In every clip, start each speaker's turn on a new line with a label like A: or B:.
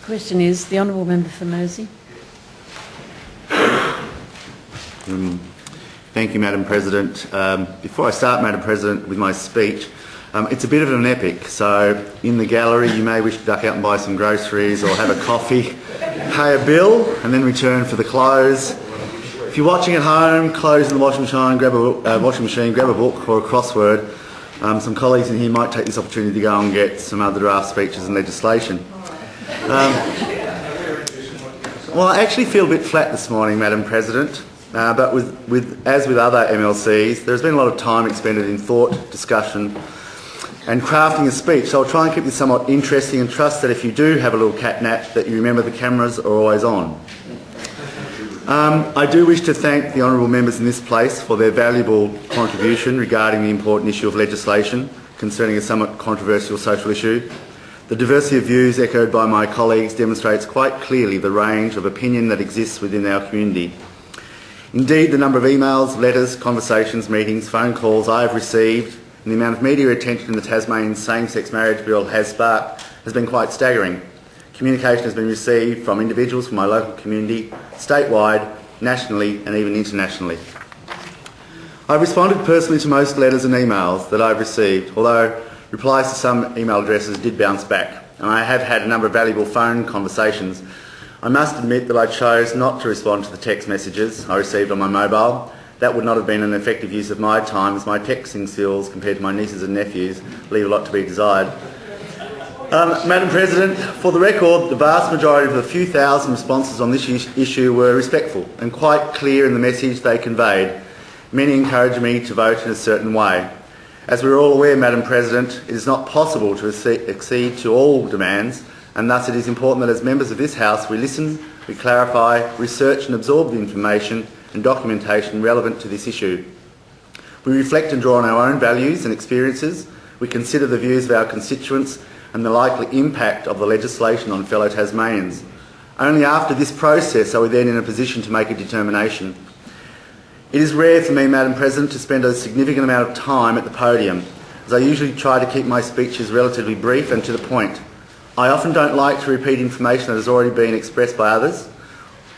A: Question is, the Honourable Member for Mersey.
B: Thank you, Madam President. Before I start, Madam President, with my speech, it's a bit of an epic, so in the gallery you may wish to duck out and buy some groceries or have a coffee, pay a bill and then return for the clothes. If you're watching at home, clothes in the washing machine, grab a book or a crossword. Some colleagues in here might take this opportunity to go and get some other draft speeches and legislation. Well, I actually feel a bit flat this morning, Madam President, but as with other MLCs, there's been a lot of time expended in thought, discussion and crafting a speech, so I'll try and keep this somewhat interesting and trust that if you do have a little cat nap, that you remember the cameras are always on. I do wish to thank the honourable members in this place for their valuable contribution regarding the important issue of legislation concerning a somewhat controversial social issue. The diversity of views echoed by my colleagues demonstrates quite clearly the range of opinion that exists within our community. Indeed, the number of emails, letters, conversations, meetings, phone calls I have received and the amount of media attention the Tasmanian same-sex marriage bill has sparked has been quite staggering. Communication has been received from individuals from my local community, statewide, nationally and even internationally. I've responded personally to most letters and emails that I've received, although replies to some email addresses did bounce back, and I have had a number of valuable phone conversations. I must admit that I chose not to respond to the text messages I received on my mobile. That would not have been an effective use of my time, as my texting skills compared to my nieces and nephews leave a lot to be desired. Madam President, for the record, the vast majority of the few thousand responses on this issue were respectful and quite clear in the message they conveyed. Many encouraged me to vote in a certain way. As we're all aware, Madam President, it is not possible to accede to all demands, and thus it is important that as members of this House we listen, we clarify, research and absorb the information and documentation relevant to this issue. We reflect and draw on our own values and experiences. We consider the views of our constituents and the likely impact of the legislation on fellow Tasmanians. Only after this process are we then in a position to make a determination. It is rare for me, Madam President, to spend a significant amount of time at the podium, as I usually try to keep my speeches relatively brief and to the point. I often don't like to repeat information that has already been expressed by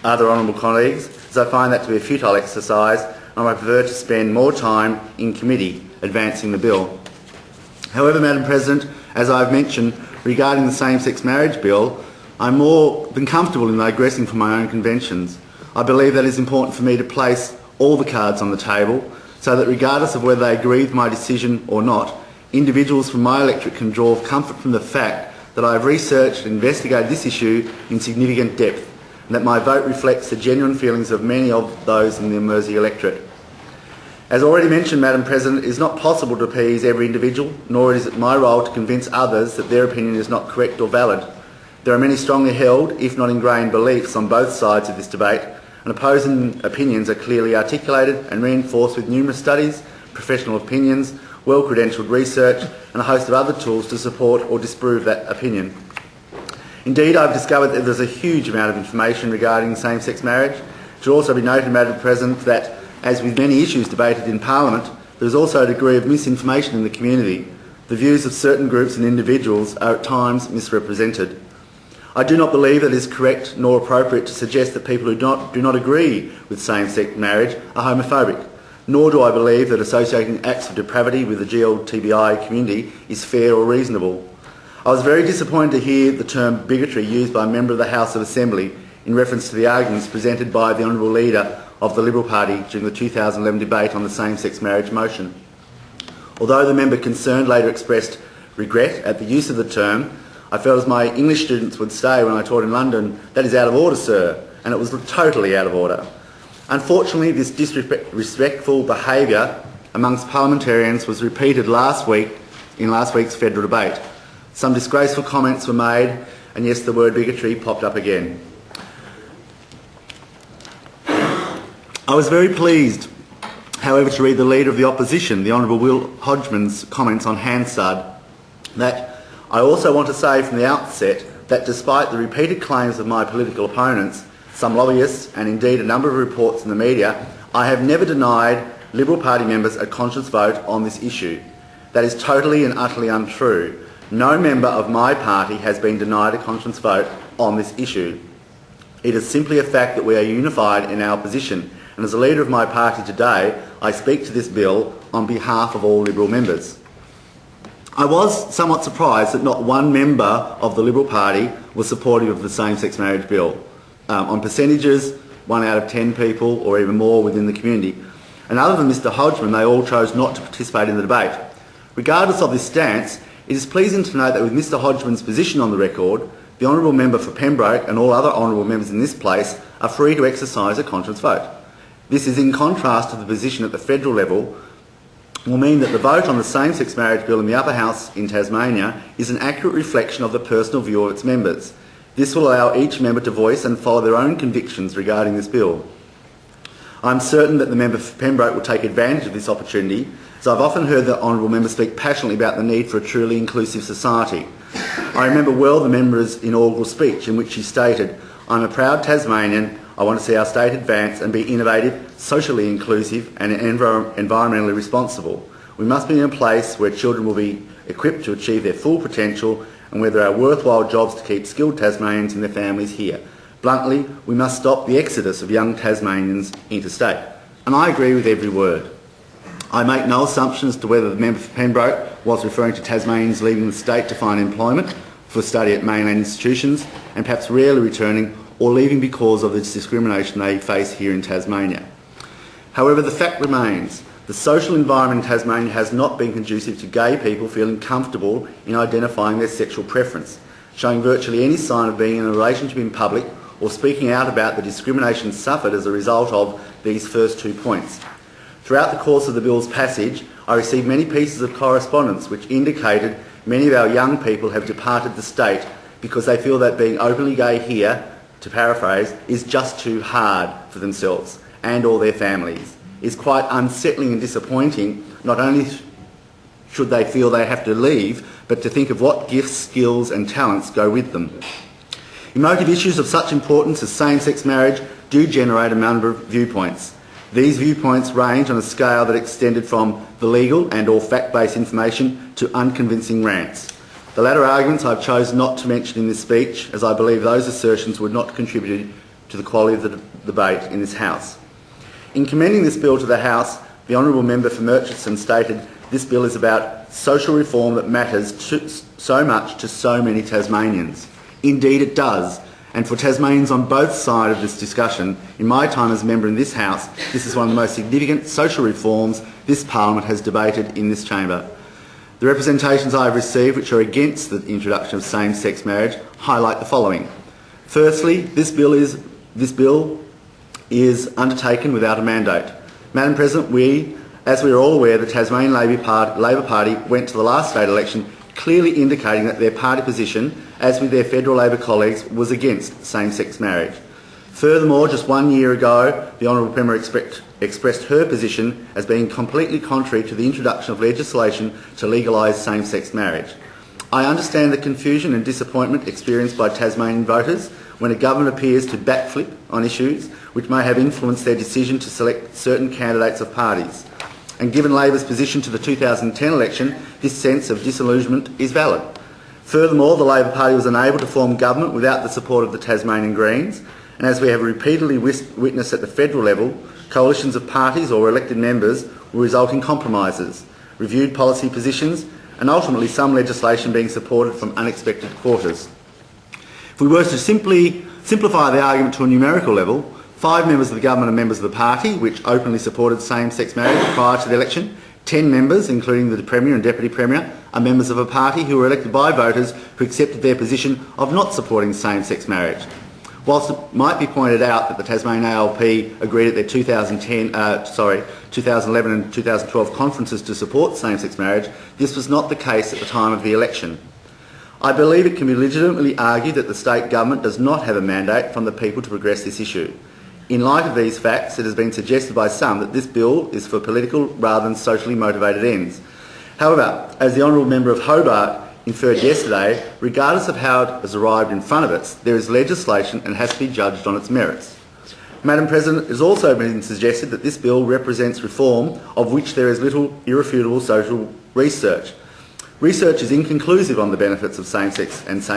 B: other honourable colleagues, as I find that to be a futile exercise, and I prefer to spend more time in committee advancing the bill. However, Madam President, as I've mentioned, regarding the same-sex marriage bill, I'm more than comfortable in digressing from my own conventions. I believe that it is important for me to place all the cards on the table, so that regardless of whether they agree with my decision or not, individuals from my electorate can draw comfort from the fact that I have researched and investigated this issue in significant depth, and that my vote reflects the genuine feelings of many of those in the Mersey electorate. As already mentioned, Madam President, it is not possible to appease every individual, nor is it my role to convince others that their opinion is not correct or valid. There are many strongly held, if not ingrained, beliefs on both sides of this debate, and opposing opinions are clearly articulated and reinforced with numerous studies, professional opinions, well-credentialed research and a host of other tools to support or disprove that opinion. Indeed, I've discovered that there's a huge amount of information regarding same-sex marriage. It should also be noted, Madam President, that as with many issues debated in Parliament, there is also a degree of misinformation in the community. The views of certain groups and individuals are at times misrepresented. I do not believe that it is correct nor appropriate to suggest that people who do not agree with same-sex marriage are homophobic, nor do I believe that associating acts of depravity with the GLTBI community is fair or reasonable. I was very disappointed to hear the term bigotry used by a member of the House of Assembly in reference to the arguments presented by the Honourable Leader of the Liberal Party during the 2011 debate on the same-sex marriage motion. Although the member concerned later expressed regret at the use of the term, I felt, as my English students would say when I taught in London, "That is out of order, sir," and it was totally out of order. Unfortunately, this disrespectful behaviour amongst parliamentarians was repeated in last week's federal debate. Some disgraceful comments were made, and yes, the word bigotry popped up again. I was very pleased, however, to read the Leader of the Opposition, the Honourable Will Hodgman's comments on Hansard. That I also want to say from the outset that despite the repeated claims of my political opponents, some lobbyists and indeed a number of reports in the media, I have never denied Liberal Party members a conscious vote on this issue. That is totally and utterly untrue. No member of my party has been denied a conscience vote on this issue. It is simply a fact that we are unified in our position, and as a leader of my party today, I speak to this bill on behalf of all Liberal members. I was somewhat surprised that not one member of the Liberal Party was supportive of the same-sex marriage bill. On percentages, 1 out of 10 people or even more within the community. And other than Mr Hodgman, they all chose not to participate in the debate. Regardless of this stance, it is pleasing to note that with Mr Hodgman's position on the record, the Honourable Member for Pembroke and all other Honourable Members in this place are free to exercise a conscience vote. This is in contrast to the position at the federal level, will mean that the vote on the same-sex marriage bill in the upper house in Tasmania is an accurate reflection of the personal view of its members. This will allow each member to voice and follow their own convictions regarding this bill. I'm certain that the member for Pembroke will take advantage of this opportunity, as I've often heard the Honourable Member speak passionately about the need for a truly inclusive society. I remember well the member's inaugural speech in which she stated, "I'm a proud Tasmanian. I want to see our state advance and be innovative, socially inclusive and environmentally responsible. We must be in a place where children will be equipped to achieve their full potential and where there are worthwhile jobs to keep skilled Tasmanians and their families here. Bluntly, we must stop the exodus of young Tasmanians interstate." And I agree with every word. I make no assumptions as to whether the member for Pembroke was referring to Tasmanians leaving the state to find employment for study at mainland institutions and perhaps rarely returning, or leaving because of the discrimination they face here in Tasmania. However, the fact remains, the social environment in Tasmania has not been conducive to gay people feeling comfortable in identifying their sexual preference, showing virtually any sign of being in a relationship in public or speaking out about the discrimination suffered as a result of these first 2 points. Throughout the course of the bill's passage, I received many pieces of correspondence which indicated many of our young people have departed the state because they feel that being openly gay here, to paraphrase, is just too hard for themselves and all their families. It's quite unsettling and disappointing. Not only should they feel they have to leave, but to think of what gifts, skills and talents go with them. Emotive issues of such importance as same-sex marriage do generate a number of viewpoints. These viewpoints range on a scale that extended from the legal and or fact-based information to unconvincing rants. The latter arguments I've chosen not to mention in this speech, as I believe those assertions would not contribute to the quality of the debate in this House. In commending this bill to the House, the Honourable Member for Murchison stated this bill is about social reform that matters so much to so many Tasmanians. Indeed it does, and for Tasmanians on both sides of this discussion, in my time as a member in this House, this is one of the most significant social reforms this Parliament has debated in this chamber. The representations I have received which are against the introduction of same-sex marriage highlight the following. Firstly, this bill is undertaken without a mandate. Madam President, as we are all aware, the Tasmanian Labor Party went to the last state election clearly indicating that their party position, as with their federal Labor colleagues, was against same-sex marriage. Furthermore, just 1 year ago, the Honourable Member expressed her position as being completely contrary to the introduction of legislation to legalise same-sex marriage. I understand the confusion and disappointment experienced by Tasmanian voters when a government appears to backflip on issues which may have influenced their decision to select certain candidates of parties. And given Labor's position to the 2010 election, this sense of disillusionment is valid. Furthermore, the Labor Party was unable to form government without the support of the Tasmanian Greens, and as we have repeatedly witnessed at the federal level, coalitions of parties or elected members will result in compromises, reviewed policy positions and ultimately some legislation being supported from unexpected quarters. If we were to simplify the argument to a numerical level, 5 members of the government are members of the party which openly supported same-sex marriage prior to the election. 10 members, including the Premier and Deputy Premier, are members of a party who were elected by voters who accepted their position of not supporting same-sex marriage. Whilst it might be pointed out that the Tasmanian ALP agreed at their 2011 and 2012 conferences to support same-sex marriage, this was not the case at the time of the election. I believe it can be legitimately argued that the state government does not have a mandate from the people to progress this issue. In light of these facts, it has been suggested by some that this bill is for political rather than socially motivated ends. However, as the Honourable Member of Hobart inferred yesterday, regardless of how it has arrived in front of us, there is legislation and has to be judged on its merits. Madam President, it has also been suggested that this bill represents reform of which there is little irrefutable social research. Research is inconclusive on the benefits of same-sex marriage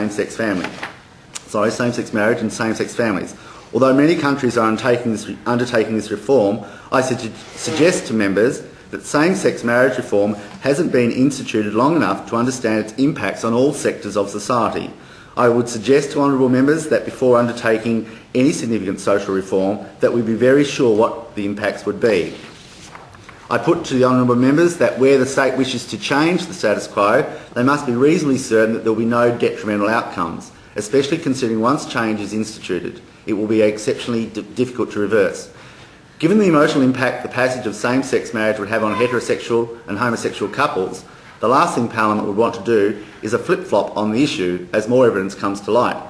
B: and same-sex families. Although many countries are undertaking this reform, I suggest to members that same-sex marriage reform hasn't been instituted long enough to understand its impacts on all sectors of society. I would suggest to honourable members that before undertaking any significant social reform, that we be very sure what the impacts would be. I put to the honourable members that where the state wishes to change the status quo, they must be reasonably certain that there will be no detrimental outcomes, especially considering once change is instituted, it will be exceptionally difficult to reverse. Given the emotional impact the passage of same-sex marriage would have on heterosexual and homosexual couples, the last thing Parliament would want to do is a flip-flop on the issue as more evidence comes to light.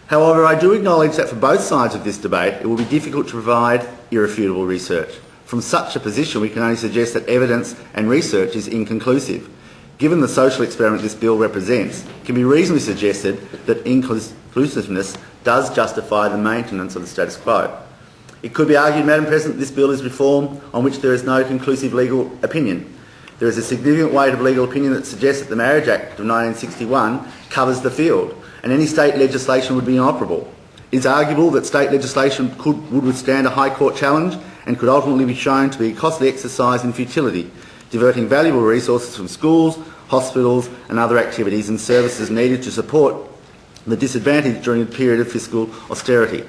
B: However, I do acknowledge that for both sides of this debate, it will be difficult to provide irrefutable research. From such a position, we can only suggest that evidence and research is inconclusive. Given the social experiment this bill represents, it can be reasonably suggested that inclusiveness does justify the maintenance of the status quo. It could be argued, Madam President, this bill is reform on which there is no conclusive legal opinion. There is a significant weight of legal opinion that suggests that the Marriage Act of 1961 covers the field, and any state legislation would be inoperable. It is arguable that state legislation would withstand a High Court challenge and could ultimately be shown to be a costly exercise in futility, diverting valuable resources from schools, hospitals and other activities and services needed to support the disadvantaged during a period of fiscal austerity.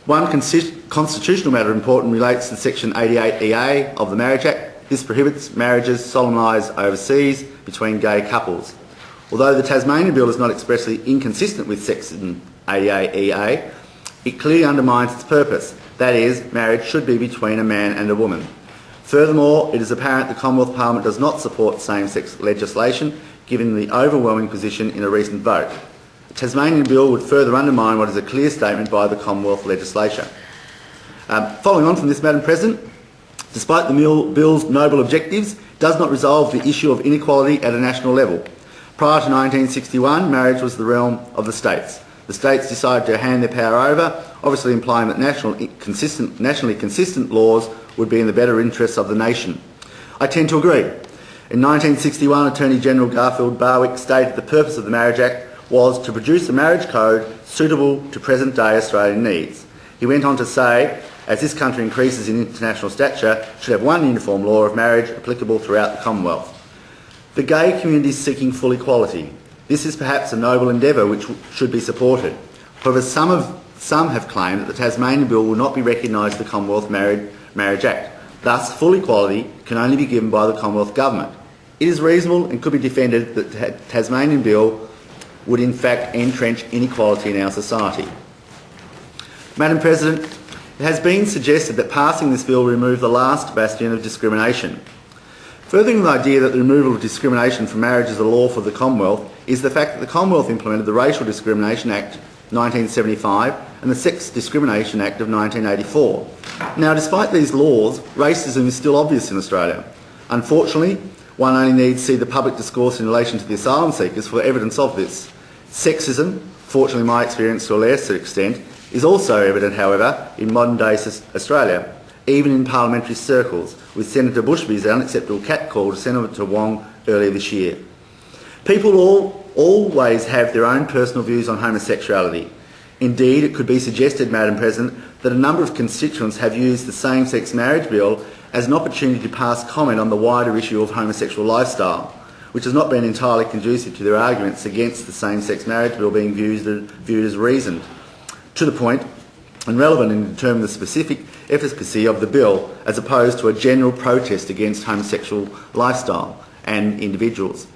B: One constitutional matter important relates to Section 88EA of the Marriage Act. This prohibits marriages solemnised overseas between gay couples. Although the Tasmanian Bill is not expressly inconsistent with Section 88EA, it clearly undermines its purpose. That is, marriage should be between a man and a woman. Furthermore, it is apparent the Commonwealth Parliament does not support same-sex legislation, given the overwhelming position in a recent vote. The Tasmanian Bill would further undermine what is a clear statement by the Commonwealth Legislature. Following on from this, Madam President, despite the Bill's noble objectives, it does not resolve the issue of inequality at a national level. Prior to 1961, marriage was the realm of the states. The states decided to hand their power over, obviously implying that nationally consistent laws would be in the better interests of the nation. I tend to agree. In 1961, Attorney General Garfield Barwick stated the purpose of the Marriage Act was to produce a marriage code suitable to present-day Australian needs. He went on to say, as this country increases in international stature, it should have one uniform law of marriage applicable throughout the Commonwealth. The gay community is seeking full equality. This is perhaps a noble endeavour which should be supported. However, some have claimed that the Tasmanian Bill will not be recognised the Commonwealth Marriage Act. Thus, full equality can only be given by the Commonwealth Government. It is reasonable and could be defended that the Tasmanian Bill would in fact entrench inequality in our society. Madam President, it has been suggested that passing this bill will remove the last bastion of discrimination. Furthering the idea that the removal of discrimination from marriage is a law for the Commonwealth is the fact that the Commonwealth implemented the Racial Discrimination Act 1975 and the Sex Discrimination Act of 1984. Now, despite these laws, racism is still obvious in Australia. Unfortunately, one only needs to see the public discourse in relation to the asylum seekers for evidence of this. Sexism, fortunately my experience to a lesser extent, is also evident, however, in modern-day Australia, even in parliamentary circles, with Senator Bushby's unacceptable catcall to Senator Wong earlier this year. People always have their own personal views on homosexuality. Indeed, it could be suggested, Madam President, that a number of constituents have used the same-sex marriage bill as an opportunity to pass comment on the wider issue of homosexual lifestyle, which has not been entirely conducive to their arguments against the same-sex marriage bill being viewed as reasoned, to the point and relevant in determining the specific efficacy of the bill as opposed to a general protest against homosexual lifestyle and individuals.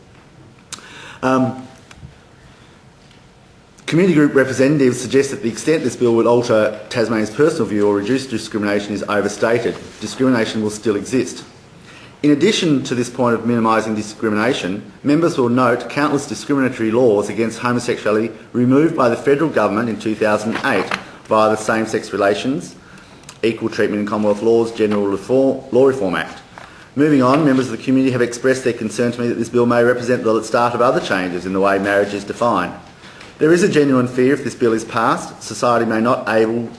B: Community group representatives suggest that the extent this bill would alter Tasmania's personal view or reduce discrimination is overstated. Discrimination will still exist. In addition to this point of minimising discrimination, members will note countless discriminatory laws against homosexuality removed by the federal government in 2008 via the Same-Sex Relations, Equal Treatment in Commonwealth Law's General Law Reform Act. Moving on, members of the community have expressed their concern to me that this bill may represent the start of other changes in the way marriage is defined. There is a genuine fear if this bill is passed, society may not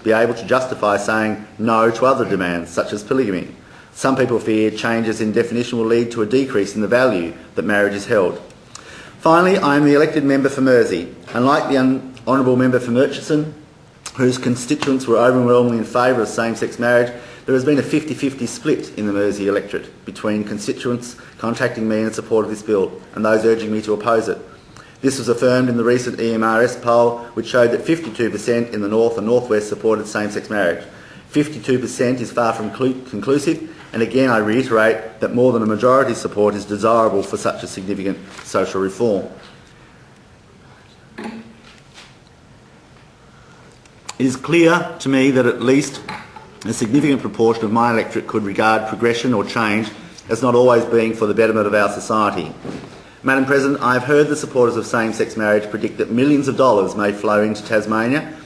B: be able to justify saying no to other demands, such as polygamy. Some people fear changes in definition will lead to a decrease in the value that marriage is held. Finally, I am the elected member for Mersey, and like the honourable member for Murchison, whose constituents were overwhelmingly in favour of same-sex marriage, there has been a 50-50 split in the Mersey electorate between constituents contacting me in support of this bill and those urging me to oppose it. This was affirmed in the recent EMRS poll, which showed that 52% in the north and northwest supported same-sex marriage. 52% is far from conclusive, and again I reiterate that more than a majority support is desirable for such a significant social reform. It is clear to me that at least a significant proportion of my electorate could regard progression or change as not always being for the betterment of our society. Madam President, I have heard the supporters of same-sex marriage predict that millions of dollars may flow into Tasmania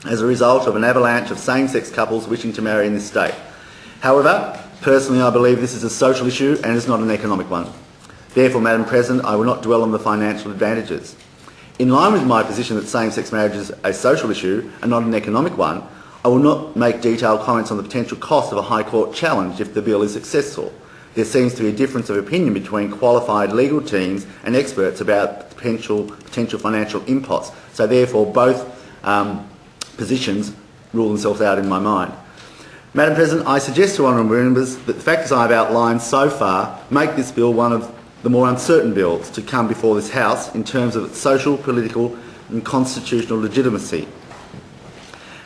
B: as a result of an avalanche of same-sex couples wishing to marry in this state. However, personally I believe this is a social issue and is not an economic one. Therefore, Madam President, I will not dwell on the financial advantages. In line with my position that same-sex marriage is a social issue and not an economic one, I will not make detailed comments on the potential cost of a High Court challenge if the bill is successful. There seems to be a difference of opinion between qualified legal teams and experts about potential financial impacts. So therefore both positions rule themselves out in my mind. Madam President, I suggest to honourable members that the factors I have outlined so far make this bill one of the more uncertain bills to come before this House in terms of its social, political and constitutional legitimacy.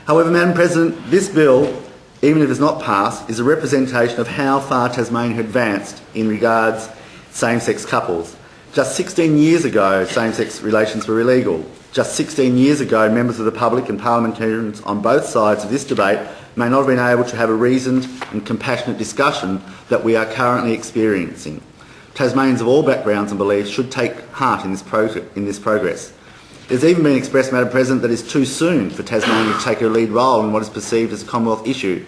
B: However, Madam President, this bill, even if it is not passed, is a representation of how far Tasmania had advanced in regards same-sex couples. Just 16 years ago, same-sex relations were illegal. Just 16 years ago, members of the public and parliamentarians on both sides of this debate may not have been able to have a reasoned and compassionate discussion that we are currently experiencing. Tasmanians of all backgrounds and beliefs should take heart in this progress. It has even been expressed, Madam President, that it is too soon for Tasmania to take a lead role in what is perceived as a Commonwealth issue,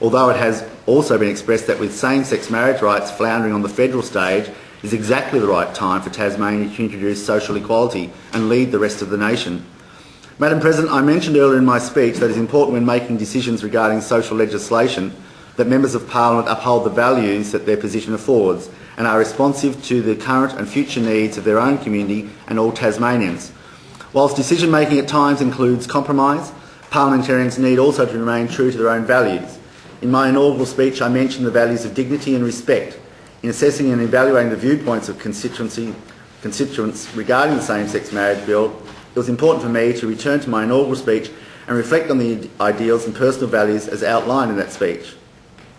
B: although it has also been expressed that with same-sex marriage rights floundering on the federal stage, it is exactly the right time for Tasmania to introduce social equality and lead the rest of the nation. Madam President, I mentioned earlier in my speech that it is important when making decisions regarding social legislation that members of Parliament uphold the values that their position affords and are responsive to the current and future needs of their own community and all Tasmanians. Whilst decision-making at times includes compromise, parliamentarians need also to remain true to their own values. In my inaugural speech, I mentioned the values of dignity and respect. In assessing and evaluating the viewpoints of constituents regarding the same-sex marriage bill, it was important for me to return to my inaugural speech and reflect on the ideals and personal values as outlined in that speech.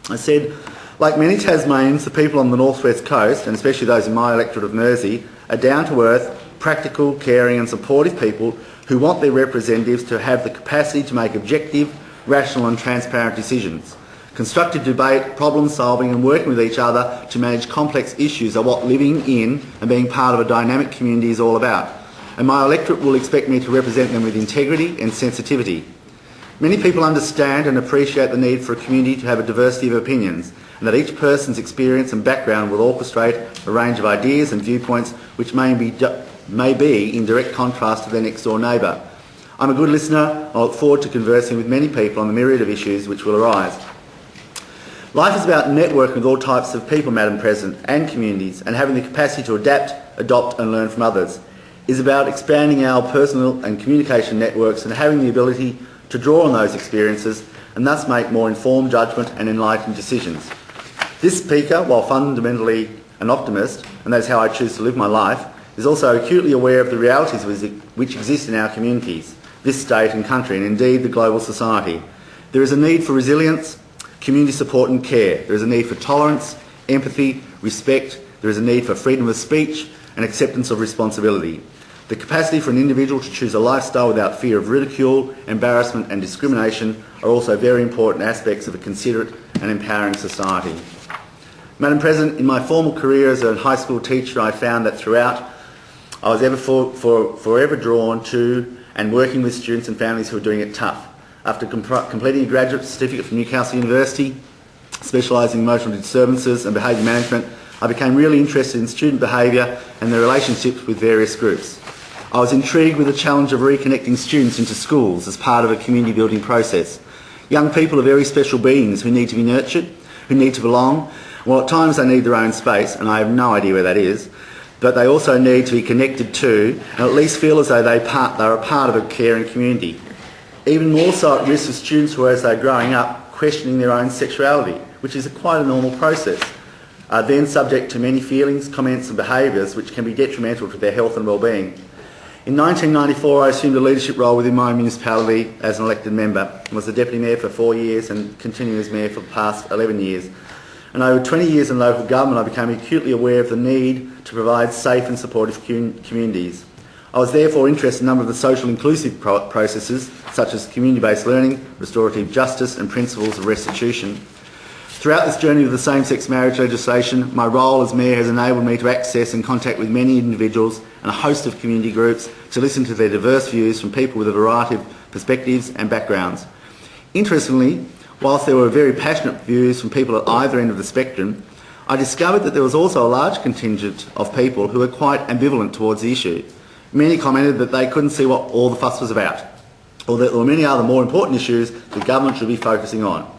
B: I said, like many Tasmanians, the people on the North West Coast, and especially those in my electorate of Mersey, are down-to-earth, practical, caring and supportive people who want their representatives to have the capacity to make objective, rational and transparent decisions. Constructive debate, problem solving and working with each other to manage complex issues are what living in and being part of a dynamic community is all about. And my electorate will expect me to represent them with integrity and sensitivity. Many people understand and appreciate the need for a community to have a diversity of opinions and that each person's experience and background will orchestrate a range of ideas and viewpoints which may be in direct contrast to their next door neighbour. I'm a good listener. I look forward to conversing with many people on the myriad of issues which will arise. Life is about networking with all types of people, Madam President, and communities, and having the capacity to adapt, adopt and learn from others. It is about expanding our personal and communication networks and having the ability to draw on those experiences and thus make more informed judgment and enlightened decisions. This speaker, while fundamentally an optimist, and that is how I choose to live my life, is also acutely aware of the realities which exist in our communities, this state and country, and indeed the global society. There is a need for resilience, community support and care. There is a need for tolerance, empathy, respect. There is a need for freedom of speech and acceptance of responsibility. The capacity for an individual to choose a lifestyle without fear of ridicule, embarrassment and discrimination are also very important aspects of a considerate and empowering society. Madam President, in my formal career as a high school teacher, I found that throughout I was forever drawn to and working with students and families who are doing it tough. After completing a graduate certificate from Newcastle University, specialising in emotional disturbances and behaviour management, I became really interested in student behaviour and their relationships with various groups. I was intrigued with the challenge of reconnecting students into schools as part of a community building process. Young people are very special beings who need to be nurtured, who need to belong. Well, at times they need their own space, and I have no idea where that is. but they also need to be connected to and at least feel as though they're a part of a caring community. Even more so at risk of students who, as they're growing up, questioning their own sexuality, which is quite a normal process, are then subject to many feelings, comments and behaviours which can be detrimental to their health and well-being. In 1994, I assumed a leadership role within my municipality as an elected member and was the Deputy Mayor for 4 years and continuing as Mayor for the past 11 years. And over 20 years in local government, I became acutely aware of the need to provide safe and supportive communities. I was therefore interested in a number of the social inclusive processes, such as community-based learning, restorative justice and principles of restitution. Throughout this journey with the same-sex marriage legislation, my role as Mayor has enabled me to access and contact with many individuals and a host of community groups to listen to their diverse views from people with a variety of perspectives and backgrounds. Interestingly, whilst there were very passionate views from people at either end of the spectrum, I discovered that there was also a large contingent of people who were quite ambivalent towards the issue. Many commented that they couldn't see what all the fuss was about, or that there were many other more important issues the government should be focusing on.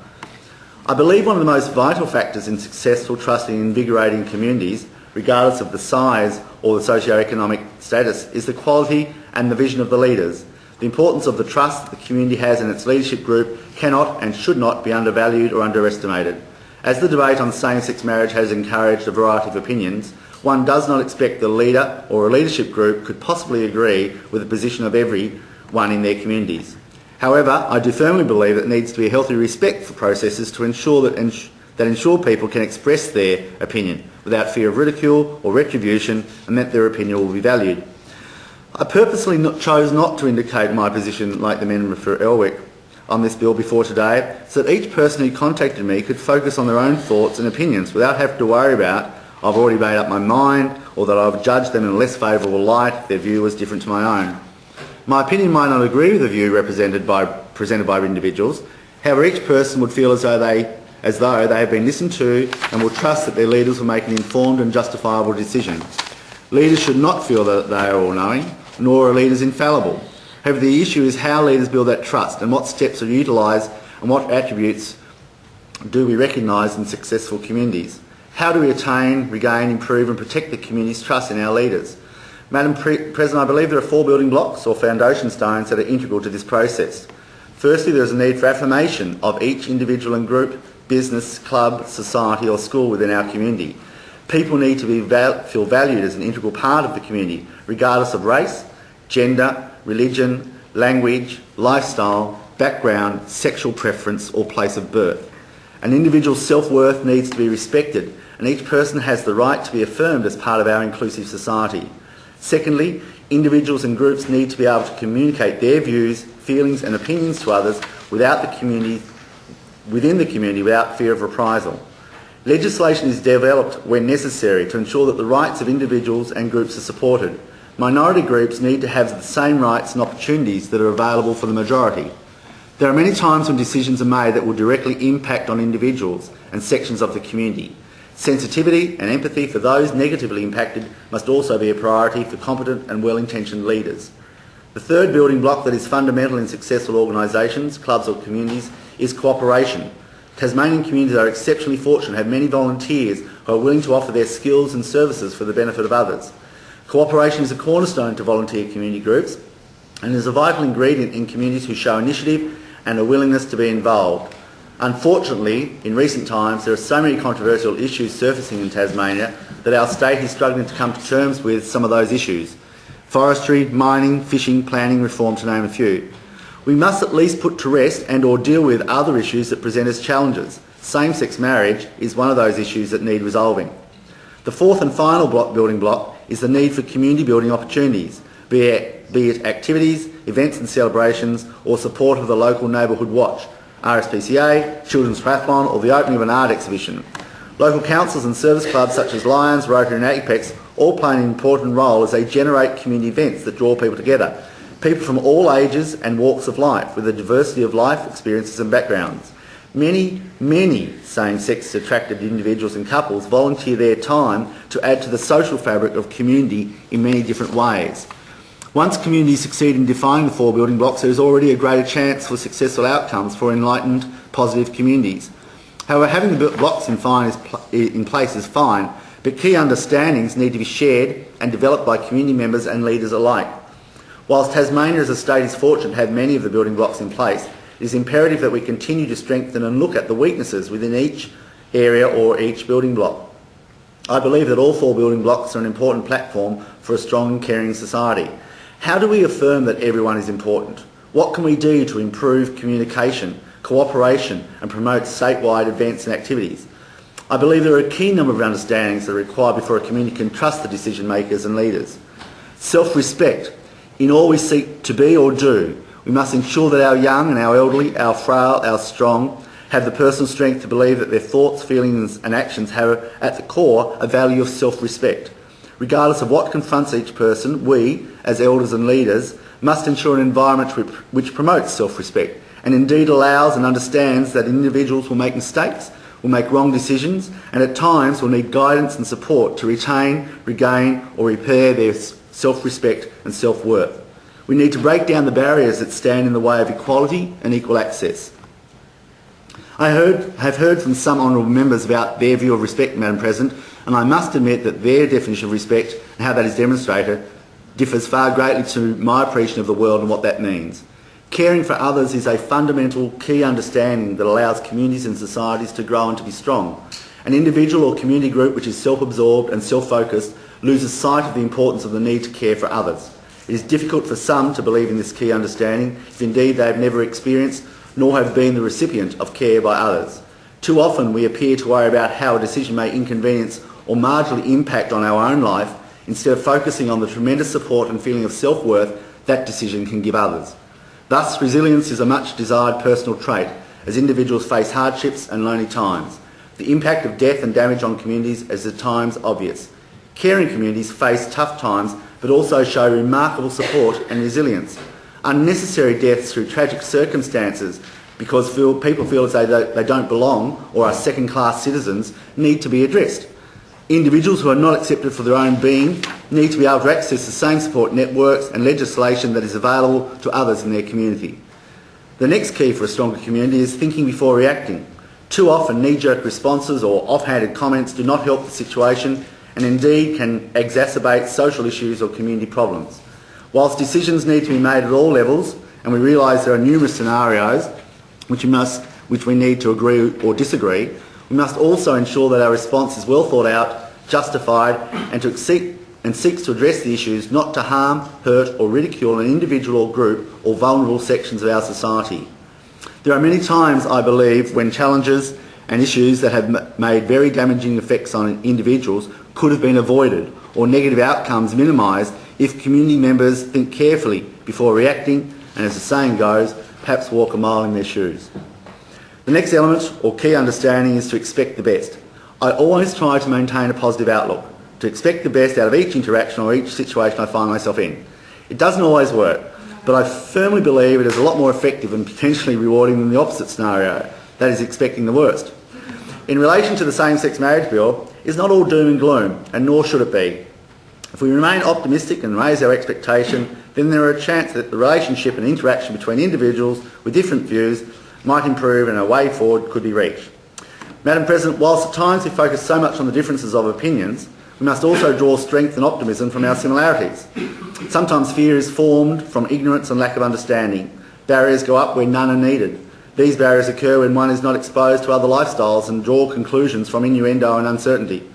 B: I believe one of the most vital factors in successful, trusting and invigorating communities, regardless of the size or the socio-economic status, is the quality and the vision of the leaders. The importance of the trust the community has in its leadership group cannot and should not be undervalued or underestimated. As the debate on same-sex marriage has encouraged a variety of opinions, one does not expect the leader or a leadership group could possibly agree with the position of everyone in their communities. However, I do firmly believe that there needs to be a healthy respect for processes to ensure that ensure people can express their opinion without fear of ridicule or retribution, and that their opinion will be valued. I purposely chose not to indicate my position like the member for Elwick on this bill before today, so that each person who contacted me could focus on their own thoughts and opinions without having to worry about I've already made up my mind or that I've judged them in a less favourable light if their view was different to my own. My opinion might not agree with the view presented by individuals. However, each person would feel as though they have been listened to and will trust that their leaders will make an informed and justifiable decision. Leaders should not feel that they are all-knowing, nor are leaders infallible. However, the issue is how leaders build that trust and what steps are utilised and what attributes do we recognise in successful communities. How do we attain, regain, improve and protect the community's trust in our leaders? Madam President, I believe there are 4 building blocks or foundation stones that are integral to this process. Firstly, there is a need for affirmation of each individual and group, business, club, society or school within our community. People need to feel valued as an integral part of the community, regardless of race, gender, religion, language, lifestyle, background, sexual preference or place of birth. An individual's self-worth needs to be respected, and each person has the right to be affirmed as part of our inclusive society. Secondly, individuals and groups need to be able to communicate their views, feelings and opinions to others within the community without fear of reprisal. Legislation is developed when necessary to ensure that the rights of individuals and groups are supported. Minority groups need to have the same rights and opportunities that are available for the majority. There are many times when decisions are made that will directly impact on individuals and sections of the community. Sensitivity and empathy for those negatively impacted must also be a priority for competent and well-intentioned leaders. The third building block that is fundamental in successful organisations, clubs or communities is cooperation. Tasmanian communities are exceptionally fortunate to have many volunteers who are willing to offer their skills and services for the benefit of others. Cooperation is a cornerstone to volunteer community groups and is a vital ingredient in communities who show initiative and a willingness to be involved. Unfortunately, in recent times, there are so many controversial issues surfacing in Tasmania that our state is struggling to come to terms with some of those issues. Forestry, mining, fishing, planning reform, to name a few. We must at least put to rest and or deal with other issues that present as challenges. Same-sex marriage is one of those issues that need resolving. The fourth and final building block is the need for community building opportunities, be it activities, events and celebrations, or support of the local neighbourhood watch, RSPCA, Children's Triathlon or the opening of an art exhibition. Local councils and service clubs such as Lions, Rotary and Apex all play an important role as they generate community events that draw people together. People from all ages and walks of life with a diversity of life experiences and backgrounds. Many same-sex attracted individuals and couples volunteer their time to add to the social fabric of community in many different ways. Once communities succeed in defining the 4 building blocks, there is already a greater chance for successful outcomes for enlightened, positive communities. However, having the blocks in place is fine, but key understandings need to be shared and developed by community members and leaders alike. Whilst Tasmania as a state is fortunate to have many of the building blocks in place, it is imperative that we continue to strengthen and look at the weaknesses within each area or each building block. I believe that all 4 building blocks are an important platform for a strong and caring society. How do we affirm that everyone is important? What can we do to improve communication, cooperation and promote statewide events and activities? I believe there are a key number of understandings that are required before a community can trust the decision makers and leaders. Self-respect. In all we seek to be or do, we must ensure that our young and our elderly, our frail, our strong, have the personal strength to believe that their thoughts, feelings and actions have at the core a value of self-respect. Regardless of what confronts each person, we, as elders and leaders, must ensure an environment which promotes self-respect and indeed allows and understands that individuals will make mistakes, will make wrong decisions and at times will need guidance and support to retain, regain or repair their self-respect and self-worth. We need to break down the barriers that stand in the way of equality and equal access. I have heard from some honourable members about their view of respect, Madam President, and I must admit that their definition of respect and how that is demonstrated differs far greatly to my appreciation of the world and what that means. Caring for others is a fundamental key understanding that allows communities and societies to grow and to be strong. An individual or community group which is self-absorbed and self-focused loses sight of the importance of the need to care for others. It is difficult for some to believe in this key understanding if indeed they have never experienced nor have been the recipient of care by others. Too often we appear to worry about how a decision may inconvenience or marginally impact on our own life instead of focusing on the tremendous support and feeling of self-worth that decision can give others. Thus, resilience is a much desired personal trait as individuals face hardships and lonely times. The impact of death and damage on communities is at times obvious. Caring communities face tough times but also show remarkable support and resilience. Unnecessary deaths through tragic circumstances because people feel as though they don't belong or are second-class citizens need to be addressed. Individuals who are not accepted for their own being need to be able to access the same support networks and legislation that is available to others in their community. The next key for a stronger community is thinking before reacting. Too often knee-jerk responses or offhanded comments do not help the situation and indeed can exacerbate social issues or community problems. Whilst decisions need to be made at all levels, and we realise there are numerous scenarios which we need to agree or disagree, we must also ensure that our response is well thought out, justified, and seeks to address the issues not to harm, hurt or ridicule an individual or group or vulnerable sections of our society. There are many times, I believe, when challenges and issues that have made very damaging effects on individuals could have been avoided or negative outcomes minimised if community members think carefully before reacting and, as the saying goes, perhaps walk a mile in their shoes. The next element or key understanding is to expect the best. I always try to maintain a positive outlook, to expect the best out of each interaction or each situation I find myself in. It doesn't always work, but I firmly believe it is a lot more effective and potentially rewarding than the opposite scenario, that is expecting the worst. In relation to the same-sex marriage bill, it's not all doom and gloom, and nor should it be. If we remain optimistic and raise our expectation, then there are a chance that the relationship and interaction between individuals with different views might improve and a way forward could be reached. Madam President, whilst at times we focus so much on the differences of opinions, we must also draw strength and optimism from our similarities. Sometimes fear is formed from ignorance and lack of understanding. Barriers go up where none are needed. These barriers occur when one is not exposed to other lifestyles and draw conclusions from innuendo and uncertainty.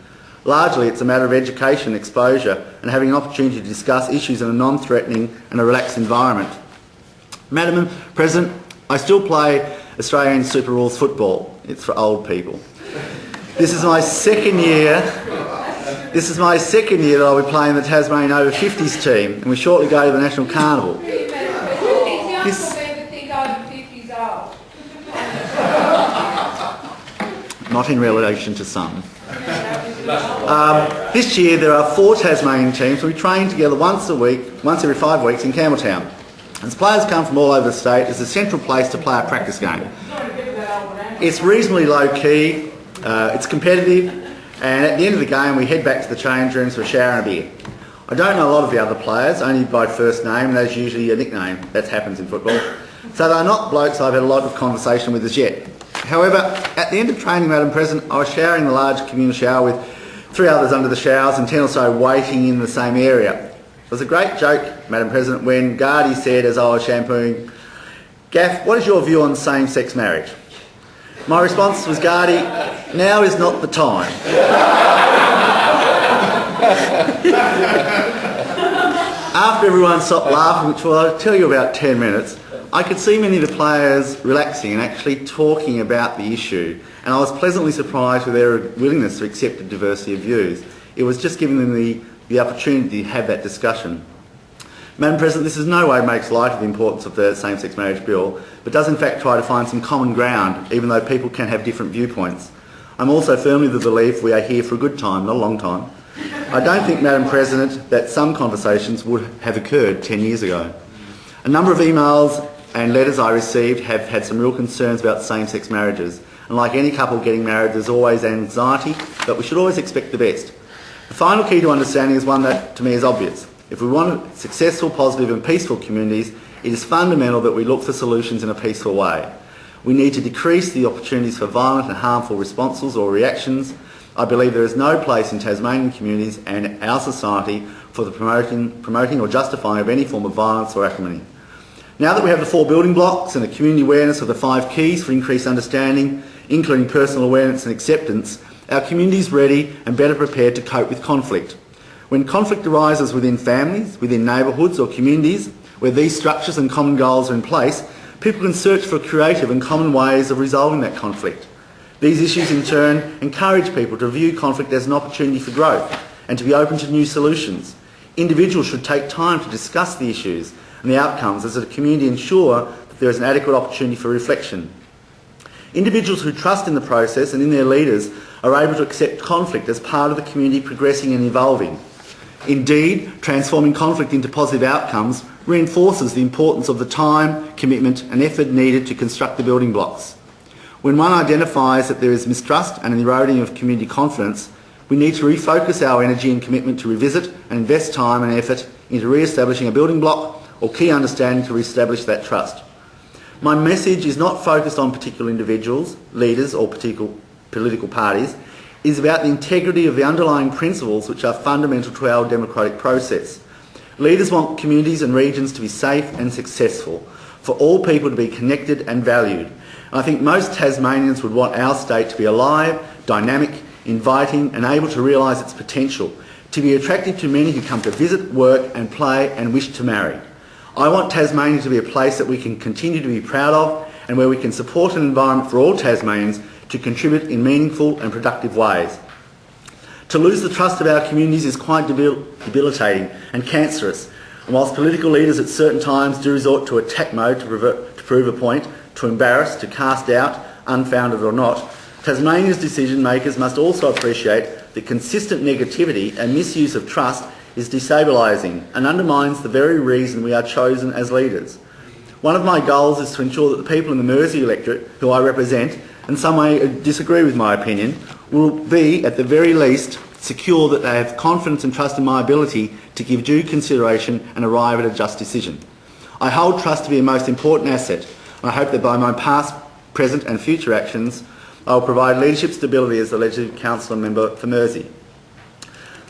B: Largely, it's a matter of education, exposure, and having an opportunity to discuss issues in a non-threatening and a relaxed environment. Madam President, I still play Australian Super Rules football. It's for old people. This is my second year that I'll be playing the Tasmanian over 50s team, and we shortly go to the National Carnival. Not in relation to some. This year there are 4 Tasmanian teams. We train together once every 5 weeks in Campbelltown. As players come from all over the state, it's a central place to play a practice game. It's reasonably low key, it's competitive, and at the end of the game we head back to the change rooms for a shower and a beer. I don't know a lot of the other players, only by first name, and that's usually a nickname. That happens in football. So they're not blokes I've had a lot of conversation with as yet. However, at the end of training, Madam President, I was showering the large communal shower 3 others under the showers and 10 or so waiting in the same area. It was a great joke, Madam President, when Gardy said, as I was shampooing, "Gaff, what is your view on same-sex marriage?" My response was, "Gardy, now is not the time." After everyone stopped laughing, which I'll tell you about 10 minutes, I could see many of the players relaxing and actually talking about the issue, and I was pleasantly surprised with their willingness to accept a diversity of views. It was just giving them the opportunity to have that discussion. Madam President, this in no way makes light of the importance of the same-sex marriage bill, but does in fact try to find some common ground, even though people can have different viewpoints. I'm also firmly of the belief we are here for a good time, not a long time. I don't think, Madam President, that some conversations would have occurred 10 years ago. A number of emails and letters I received have had some real concerns about same-sex marriages, and like any couple getting married, there's always anxiety, but we should always expect the best. The final key to understanding is one that, to me, is obvious. If we want successful, positive and peaceful communities, it is fundamental that we look for solutions in a peaceful way. We need to decrease the opportunities for violent and harmful responses or reactions. I believe there is no place in Tasmanian communities and our society for the promoting or justifying of any form of violence or acrimony. Now that we have the 4 building blocks and the community awareness of the 5 keys for increased understanding, including personal awareness and acceptance, our community is ready and better prepared to cope with conflict. When conflict arises within families, within neighbourhoods or communities, where these structures and common goals are in place, people can search for creative and common ways of resolving that conflict. These issues in turn encourage people to view conflict as an opportunity for growth and to be open to new solutions. Individuals should take time to discuss the issues and the outcomes as a community ensure that there is an adequate opportunity for reflection. Individuals who trust in the process and in their leaders are able to accept conflict as part of the community progressing and evolving. Indeed, transforming conflict into positive outcomes reinforces the importance of the time, commitment and effort needed to construct the building blocks. When one identifies that there is mistrust and an eroding of community confidence, we need to refocus our energy and commitment to revisit and invest time and effort into re-establishing a building block or key understanding to re-establish that trust. My message is not focused on particular individuals, leaders or particular political parties. It is about the integrity of the underlying principles which are fundamental to our democratic process. Leaders want communities and regions to be safe and successful, for all people to be connected and valued. And I think most Tasmanians would want our state to be alive, dynamic, inviting and able to realise its potential, to be attractive to many who come to visit, work and play and wish to marry. I want Tasmania to be a place that we can continue to be proud of and where we can support an environment for all Tasmanians to contribute in meaningful and productive ways. To lose the trust of our communities is quite debilitating and cancerous, and whilst political leaders at certain times do resort to attack mode to prove a point, to embarrass, to cast out, unfounded or not, Tasmania's decision makers must also appreciate that consistent negativity and misuse of trust is destabilising and undermines the very reason we are chosen as leaders. One of my goals is to ensure that the people in the Mersey electorate, who I represent, and some may disagree with my opinion, will be, at the very least, secure that they have confidence and trust in my ability to give due consideration and arrive at a just decision. I hold trust to be a most important asset, and I hope that by my past, present and future actions, I will provide leadership stability as the Legislative Council member for Mersey.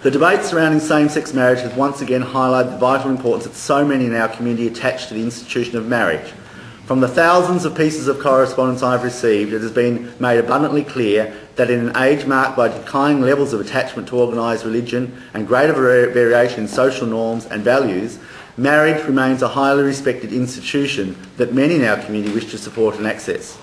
B: The debate surrounding same-sex marriage has once again highlighted the vital importance that so many in our community attach to the institution of marriage. From the thousands of pieces of correspondence I have received, it has been made abundantly clear that in an age marked by declining levels of attachment to organised religion and greater variation in social norms and values, marriage remains a highly respected institution that many in our community wish to support and access.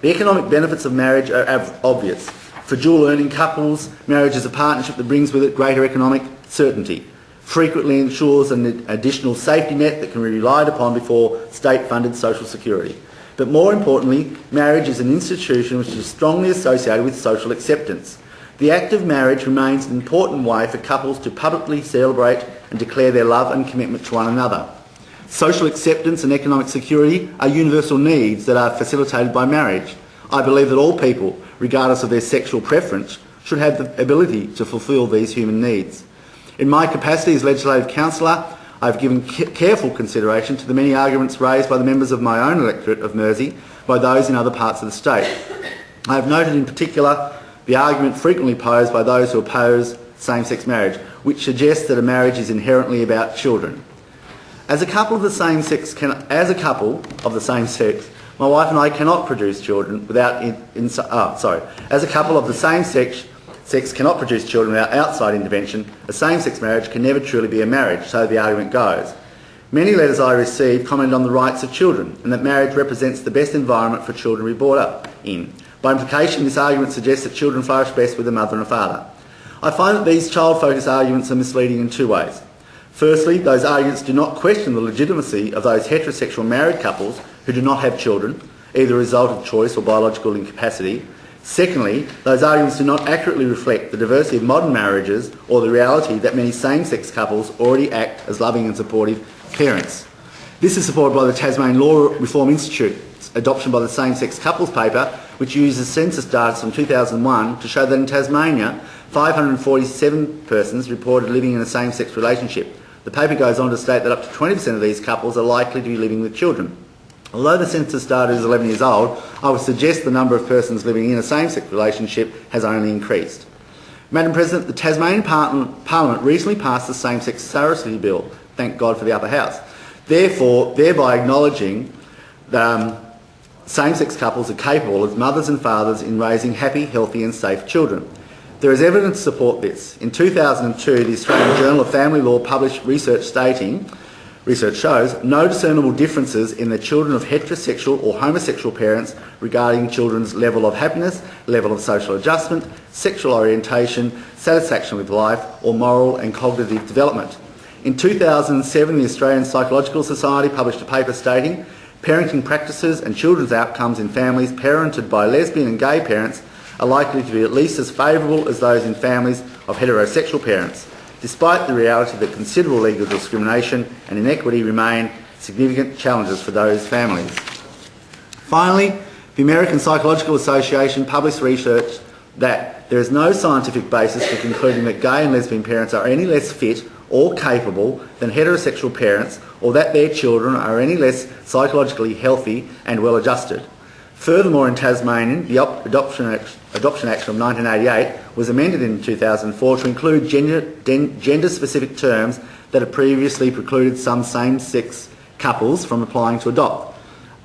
B: The economic benefits of marriage are obvious. For dual-earning couples, marriage is a partnership that brings with it greater economic certainty, frequently ensures an additional safety net that can be relied upon before state-funded social security. But more importantly, marriage is an institution which is strongly associated with social acceptance. The act of marriage remains an important way for couples to publicly celebrate and declare their love and commitment to one another. Social acceptance and economic security are universal needs that are facilitated by marriage. I believe that all people, regardless of their sexual preference, should have the ability to fulfil these human needs. In my capacity as Legislative Councillor, I have given careful consideration to the many arguments raised by the members of my own electorate of Mersey by those in other parts of the state. I have noted in particular the argument frequently posed by those who oppose same-sex marriage, which suggests that a marriage is inherently about children. As a couple of the same sex, my wife and I cannot produce children without As a couple of the same sex cannot produce children without outside intervention, a same-sex marriage can never truly be a marriage, so the argument goes. Many letters I received comment on the rights of children and that marriage represents the best environment for children to be brought up in. By implication, this argument suggests that children flourish best with a mother and a father. I find that these child-focused arguments are misleading in two ways. Firstly, those arguments do not question the legitimacy of those heterosexual married couples who do not have children, either a result of choice or biological incapacity. Secondly, those arguments do not accurately reflect the diversity of modern marriages or the reality that many same-sex couples already act as loving and supportive parents. This is supported by the Tasmanian Law Reform Institute's adoption by the same-sex couples paper, which uses census data from 2001 to show that in Tasmania, 547 persons reported living in a same-sex relationship. The paper goes on to state that up to 20% of these couples are likely to be living with children. Although the census data is 11 years old, I would suggest the number of persons living in a same-sex relationship has only increased. Madam President, the Tasmanian Parliament recently passed the same-sex surrogacy bill, thank God for the upper house, thereby acknowledging that same-sex couples are capable as mothers and fathers in raising happy, healthy and safe children. There is evidence to support this. In 2002, the Australian Journal of Family Law published research shows no discernible differences in the children of heterosexual or homosexual parents regarding children's level of happiness, level of social adjustment, sexual orientation, satisfaction with life, or moral and cognitive development. In 2007, the Australian Psychological Society published a paper stating parenting practices and children's outcomes in families parented by lesbian and gay parents are likely to be at least as favourable as those in families of heterosexual parents, despite the reality that considerable legal discrimination and inequity remain significant challenges for those families. Finally, the American Psychological Association published research that there is no scientific basis for concluding that gay and lesbian parents are any less fit or capable than heterosexual parents, or that their children are any less psychologically healthy and well-adjusted. Furthermore, in Tasmania, the Adoption Act of 1988 was amended in 2004 to include gender-specific terms that had previously precluded some same-sex couples from applying to adopt.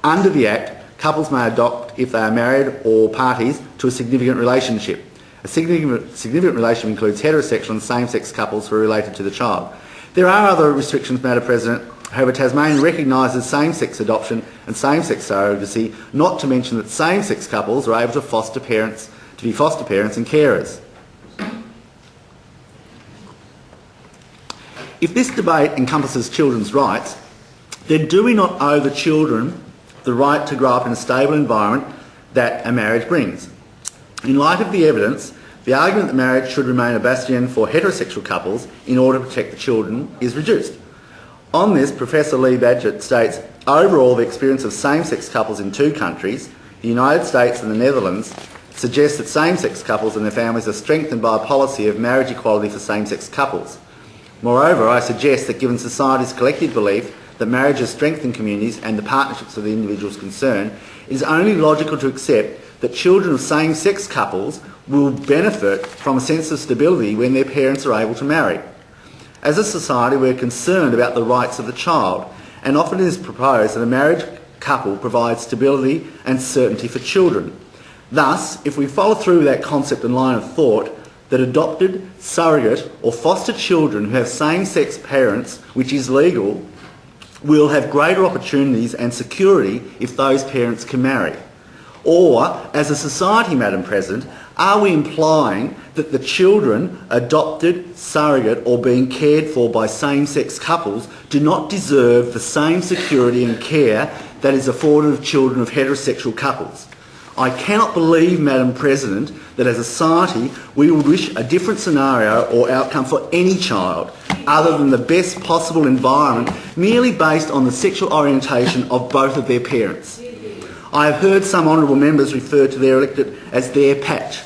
B: Under the Act, couples may adopt if they are married or parties to a significant relationship. A significant relationship includes heterosexual and same-sex couples who are related to the child. There are other restrictions, Madam President. However, Tasmania recognises same-sex adoption and same-sex surrogacy, not to mention that same-sex couples are able to be foster parents and carers. If this debate encompasses children's rights, then do we not owe the children the right to grow up in a stable environment that a marriage brings? In light of the evidence, the argument that marriage should remain a bastion for heterosexual couples in order to protect the children is reduced. On this, Professor Lee Badgett states, overall, the experience of same-sex couples in two countries, the United States and the Netherlands, suggests that same-sex couples and their families are strengthened by a policy of marriage equality for same-sex couples. Moreover, I suggest that given society's collective belief that marriages strengthen communities and the partnerships of the individuals concerned, it is only logical to accept that children of same-sex couples will benefit from a sense of stability when their parents are able to marry. As a society, we are concerned about the rights of the child, and often it is proposed that a married couple provides stability and certainty for children. Thus, if we follow through that concept and line of thought, that adopted, surrogate or foster children who have same-sex parents, which is legal, will have greater opportunities and security if those parents can marry. Or, as a society, Madam President, are we implying that the children adopted, surrogate or being cared for by same-sex couples do not deserve the same security and care that is afforded of children of heterosexual couples? I cannot believe, Madam President, that as a society we would wish a different scenario or outcome for any child other than the best possible environment merely based on the sexual orientation of both of their parents. I have heard some honourable members refer to their electorate as their patch.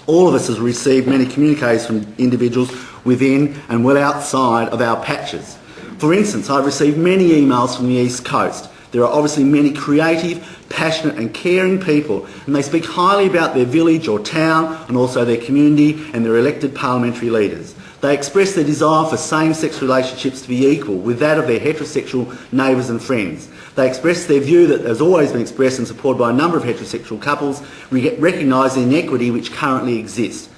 B: All of us have received many communiques from individuals within and well outside of our patches. For instance, I've received many emails from the East Coast There are obviously many creative, passionate and caring people, and they speak highly about their village or town and also their community and their elected parliamentary leaders. They express their desire for same-sex relationships to be equal with that of their heterosexual neighbours and friends. They express their view that has always been expressed and supported by a number of heterosexual couples, recognising the inequity which currently exists.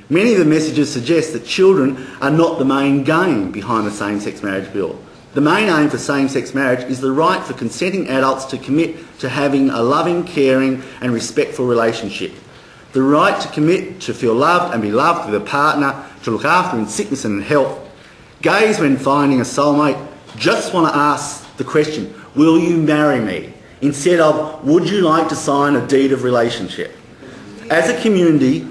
B: Many of the messages suggest that children are not the main game behind the same-sex marriage bill. The main aim for same-sex marriage is the right for consenting adults to commit to having a loving, caring and respectful relationship. The right to commit to feel loved and be loved with a partner, to look after in sickness and in health. Gays, when finding a soulmate, just want to ask the question, will you marry me? Instead of, would you like to sign a deed of relationship? As a community,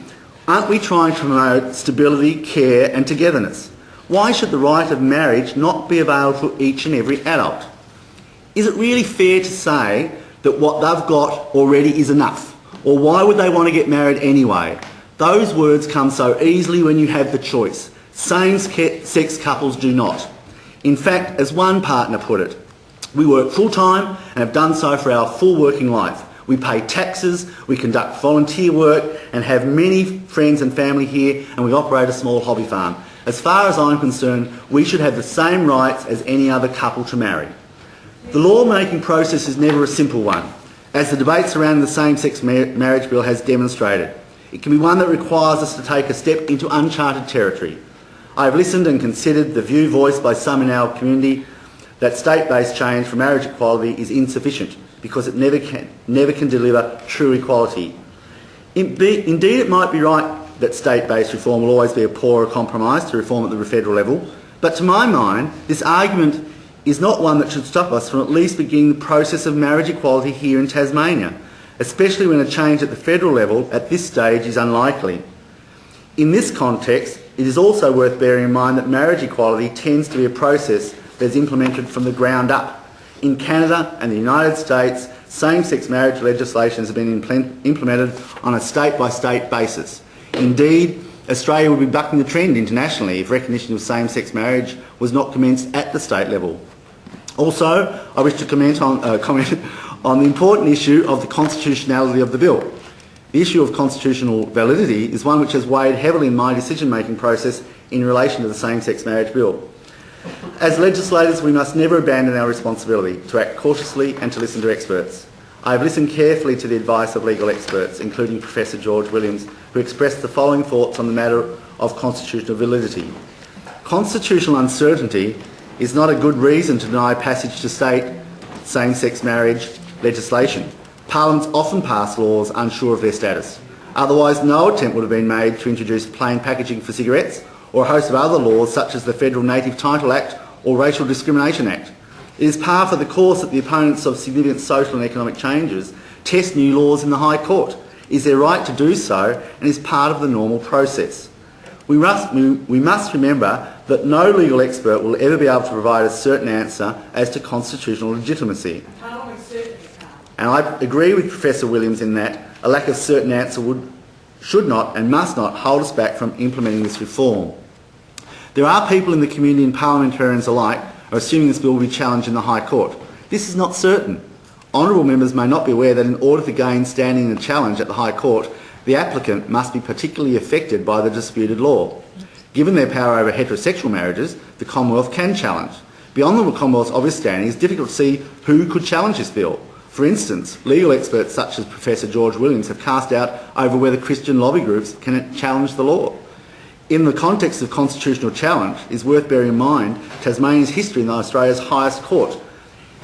B: aren't we trying to promote stability, care and togetherness? Why should the right of marriage not be available for each and every adult? Is it really fair to say that what they've got already is enough? Or why would they want to get married anyway? Those words come so easily when you have the choice. Same-sex couples do not. In fact, as one partner put it, we work full-time and have done so for our full working life. We pay taxes, we conduct volunteer work and have many friends and family here, and we operate a small hobby farm. As far as I'm concerned, we should have the same rights as any other couple to marry. The law-making process is never a simple one, as the debate surrounding the same-sex marriage bill has demonstrated. It can be one that requires us to take a step into uncharted territory. I have listened and considered the view voiced by some in our community that state-based change for marriage equality is insufficient because it never can deliver true equality. Indeed, it might be right that state-based reform will always be a poorer compromise to reform at the federal level, but to my mind, this argument is not one that should stop us from at least beginning the process of marriage equality here in Tasmania, especially when a change at the federal level at this stage is unlikely. In this context, it is also worth bearing in mind that marriage equality tends to be a process that is implemented from the ground up. In Canada and the United States, same-sex marriage legislation has been implemented on a state-by-state basis. Indeed, Australia would be bucking the trend internationally if recognition of same-sex marriage was not commenced at the state level. Also, I wish to comment on the important issue of the constitutionality of the bill. The issue of constitutional validity is one which has weighed heavily in my decision-making process in relation to the same-sex marriage bill. As legislators, we must never abandon our responsibility to act cautiously and to listen to experts. I have listened carefully to the advice of legal experts, including Professor George Williams, who expressed the following thoughts on the matter of constitutional validity. Constitutional uncertainty is not a good reason to deny passage to state same-sex marriage legislation. Parliaments often pass laws unsure of their status. Otherwise, no attempt would have been made to introduce plain packaging for cigarettes or a host of other laws such as the Federal Native Title Act or Racial Discrimination Act. It is par for the course that the opponents of significant social and economic changes test new laws in the High Court. It is their right to do so and is part of the normal process. We must remember that no legal expert will ever be able to provide a certain answer as to constitutional legitimacy. And I agree with Professor Williams in that a lack of certain answer should not and must not hold us back from implementing this reform. There are people in the community and parliamentarians alike are assuming this bill will be challenged in the High Court. This is not certain. Honourable members may not be aware that in order to gain standing in a challenge at the High Court, the applicant must be particularly affected by the disputed law. Given their power over heterosexual marriages, the Commonwealth can challenge. Beyond the Commonwealth's obvious standing, it's difficult to see who could challenge this bill. For instance, legal experts such as Professor George Williams have cast doubt over whether Christian lobby groups can challenge the law. In the context of constitutional challenge, it is worth bearing in mind Tasmania's history in Australia's highest court.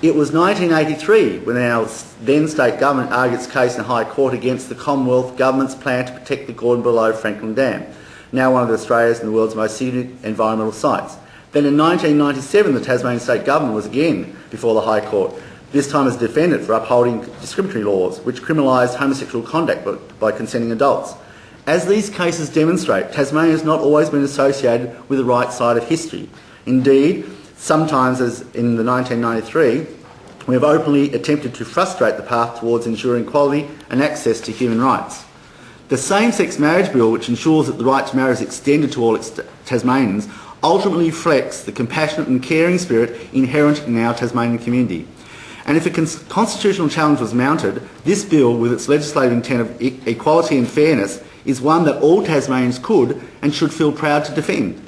B: It was 1983 when our then state government argued its case in the High Court against the Commonwealth Government's plan to protect the Gordon Below Franklin Dam, now one of Australia's and the world's most significant environmental sites. Then in 1997 the Tasmanian state government was again before the High Court, this time as a defendant for upholding discriminatory laws which criminalised homosexual conduct by consenting adults. As these cases demonstrate, Tasmania has not always been associated with the right side of history. Indeed, sometimes, as in the 1993, we have openly attempted to frustrate the path towards ensuring equality and access to human rights. The same-sex marriage bill, which ensures that the right to marry is extended to all Tasmanians, ultimately reflects the compassionate and caring spirit inherent in our Tasmanian community. And if a constitutional challenge was mounted, this bill, with its legislative intent of equality and fairness, is one that all Tasmanians could and should feel proud to defend.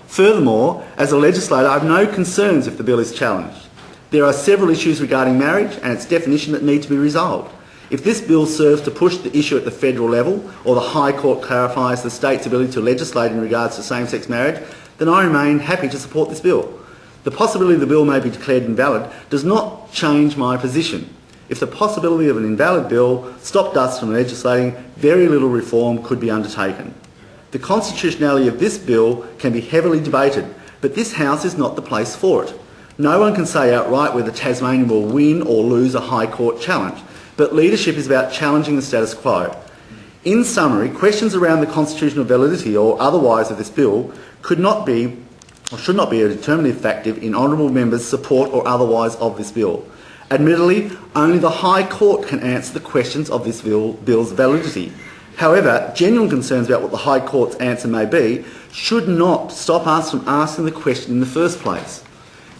B: Furthermore, as a legislator, I have no concerns if the bill is challenged. There are several issues regarding marriage and its definition that need to be resolved. If this bill serves to push the issue at the federal level, or the High Court clarifies the state's ability to legislate in regards to same-sex marriage, then I remain happy to support this bill. The possibility the bill may be declared invalid does not change my position. If the possibility of an invalid bill stopped us from legislating, very little reform could be undertaken. The constitutionality of this bill can be heavily debated, but this House is not the place for it. No one can say outright whether Tasmania will win or lose a High Court challenge, but leadership is about challenging the status quo. In summary, questions around the constitutional validity or otherwise of this bill could not be or should not be a determinative factor in honourable members' support or otherwise of this bill. Admittedly, only the High Court can answer the questions of this bill's validity. However, genuine concerns about what the High Court's answer may be should not stop us from asking the question in the first place.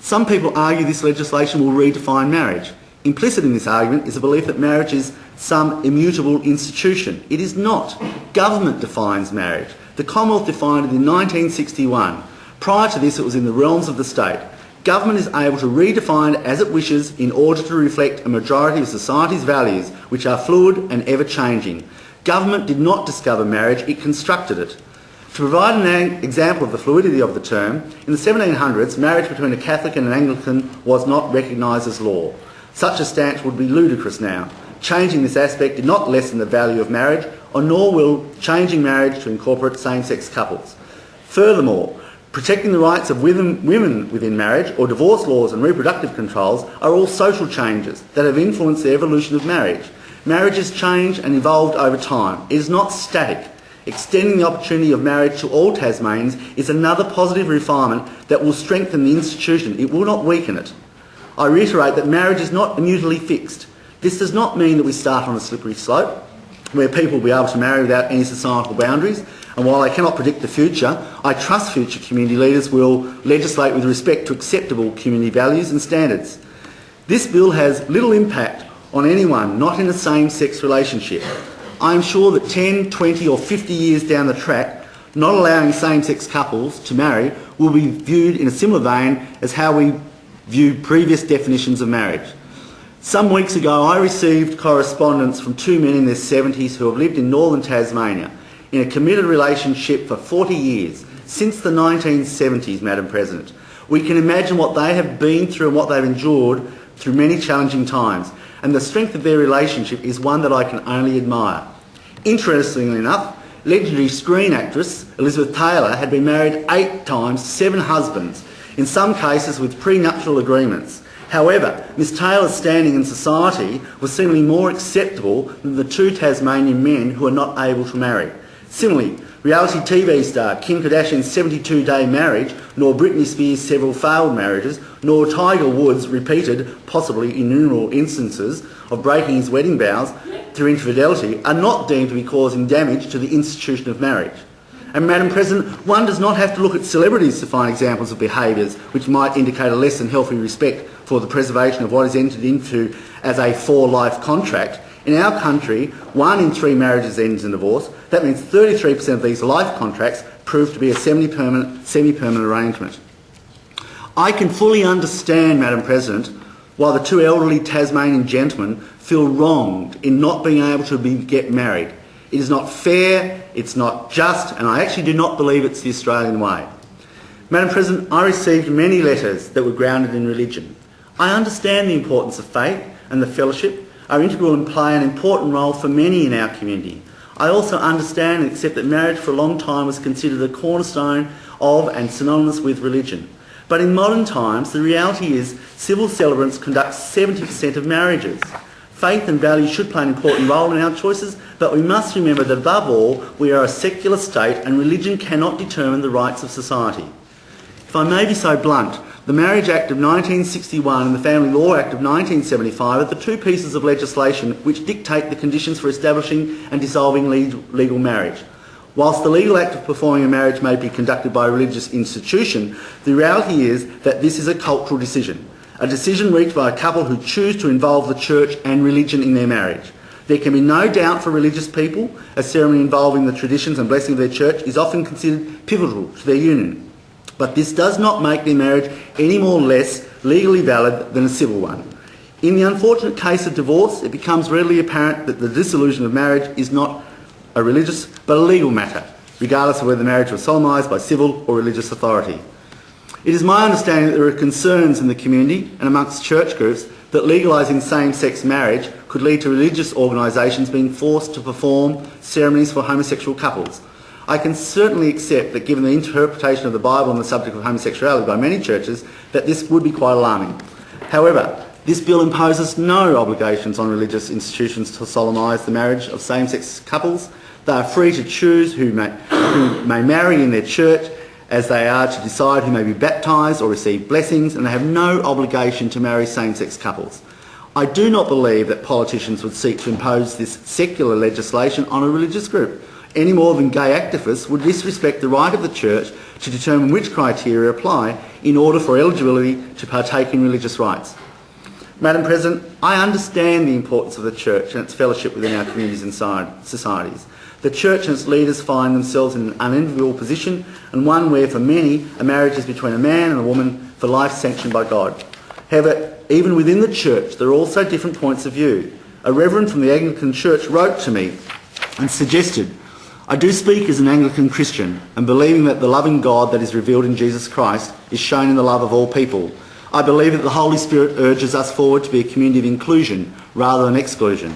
B: Some people argue this legislation will redefine marriage. Implicit in this argument is a belief that marriage is some immutable institution. It is not. Government defines marriage. The Commonwealth defined it in 1961. Prior to this, it was in the realms of the state. Government is able to redefine it as it wishes in order to reflect a majority of society's values, which are fluid and ever-changing. Government did not discover marriage, it constructed it. To provide an example of the fluidity of the term, in the 1700s, marriage between a Catholic and an Anglican was not recognised as law. Such a stance would be ludicrous now. Changing this aspect did not lessen the value of marriage, or nor will changing marriage to incorporate same-sex couples. Furthermore, protecting the rights of women within marriage, or divorce laws and reproductive controls, are all social changes that have influenced the evolution of marriage. Marriage has changed and evolved over time. It is not static. Extending the opportunity of marriage to all Tasmanians is another positive refinement that will strengthen the institution. It will not weaken it. I reiterate that marriage is not immutably fixed. This does not mean that we start on a slippery slope, where people will be able to marry without any societal boundaries. And while I cannot predict the future, I trust future community leaders will legislate with respect to acceptable community values and standards. This bill has little impact on anyone not in a same-sex relationship. I am sure that 10, 20 or 50 years down the track, not allowing same-sex couples to marry will be viewed in a similar vein as how we view previous definitions of marriage. Some weeks ago I received correspondence from two men in their 70s who have lived in northern Tasmania in a committed relationship for 40 years, since the 1970s, Madam President. We can imagine what they have been through and what they've endured through many challenging times, and the strength of their relationship is one that I can only admire. Interestingly enough, legendary screen actress Elizabeth Taylor had been married 8 times to 7 husbands, in some cases with prenuptial agreements. However, Miss Taylor's standing in society was seemingly more acceptable than the 2 Tasmanian men who are not able to marry. Similarly, reality TV star Kim Kardashian's 72-day marriage, nor Britney Spears' several failed marriages, nor Tiger Woods' repeated, possibly innumerable instances of breaking his wedding vows through infidelity are not deemed to be causing damage to the institution of marriage. And Madam President, one does not have to look at celebrities to find examples of behaviours which might indicate a less than healthy respect for the preservation of what is entered into as a for-life contract. In our country, 1 in 3 marriages ends in divorce. That means 33% of these life contracts prove to be a semi-permanent arrangement. I can fully understand, Madam President, why the 2 elderly Tasmanian gentlemen feel wronged in not being able to get married. It is not fair, it's not just, and I actually do not believe it's the Australian way. Madam President, I received many letters that were grounded in religion. I understand the importance of faith, and the fellowship are integral and play an important role for many in our community. I also understand and accept that marriage for a long time was considered a cornerstone of and synonymous with religion. But in modern times, the reality is civil celebrants conduct 70% of marriages. Faith and values should play an important role in our choices, but we must remember that above all, we are a secular state and religion cannot determine the rights of society. If I may be so blunt, the Marriage Act of 1961 and the Family Law Act of 1975 are the 2 pieces of legislation which dictate the conditions for establishing and dissolving legal marriage. Whilst the legal act of performing a marriage may be conducted by a religious institution, the reality is that this is a cultural decision. a decision reached by a couple who choose to involve the church and religion in their marriage. There can be no doubt for religious people, a ceremony involving the traditions and blessing of their church is often considered pivotal to their union. But this does not make their marriage any more or less legally valid than a civil one. In the unfortunate case of divorce, it becomes readily apparent that the dissolution of marriage is not a religious but a legal matter, regardless of whether the marriage was solemnised by civil or religious authority. It is my understanding that there are concerns in the community and amongst church groups that legalising same-sex marriage could lead to religious organisations being forced to perform ceremonies for homosexual couples. I can certainly accept that given the interpretation of the Bible on the subject of homosexuality by many churches, that this would be quite alarming. However, this bill imposes no obligations on religious institutions to solemnise the marriage of same-sex couples. They are free to choose who may marry in their church, as they are to decide who may be baptised or receive blessings, and they have no obligation to marry same-sex couples. I do not believe that politicians would seek to impose this secular legislation on a religious group, any more than gay activists would disrespect the right of the church to determine which criteria apply in order for eligibility to partake in religious rites. Madam President, I understand the importance of the church and its fellowship within our communities and societies. The church and its leaders find themselves in an unenviable position, and one where for many a marriage is between a man and a woman for life sanctioned by God. However, even within the church there are also different points of view. A reverend from the Anglican Church wrote to me and suggested, "I do speak as an Anglican Christian and believing that the loving God that is revealed in Jesus Christ is shown in the love of all people. I believe that the Holy Spirit urges us forward to be a community of inclusion rather than exclusion.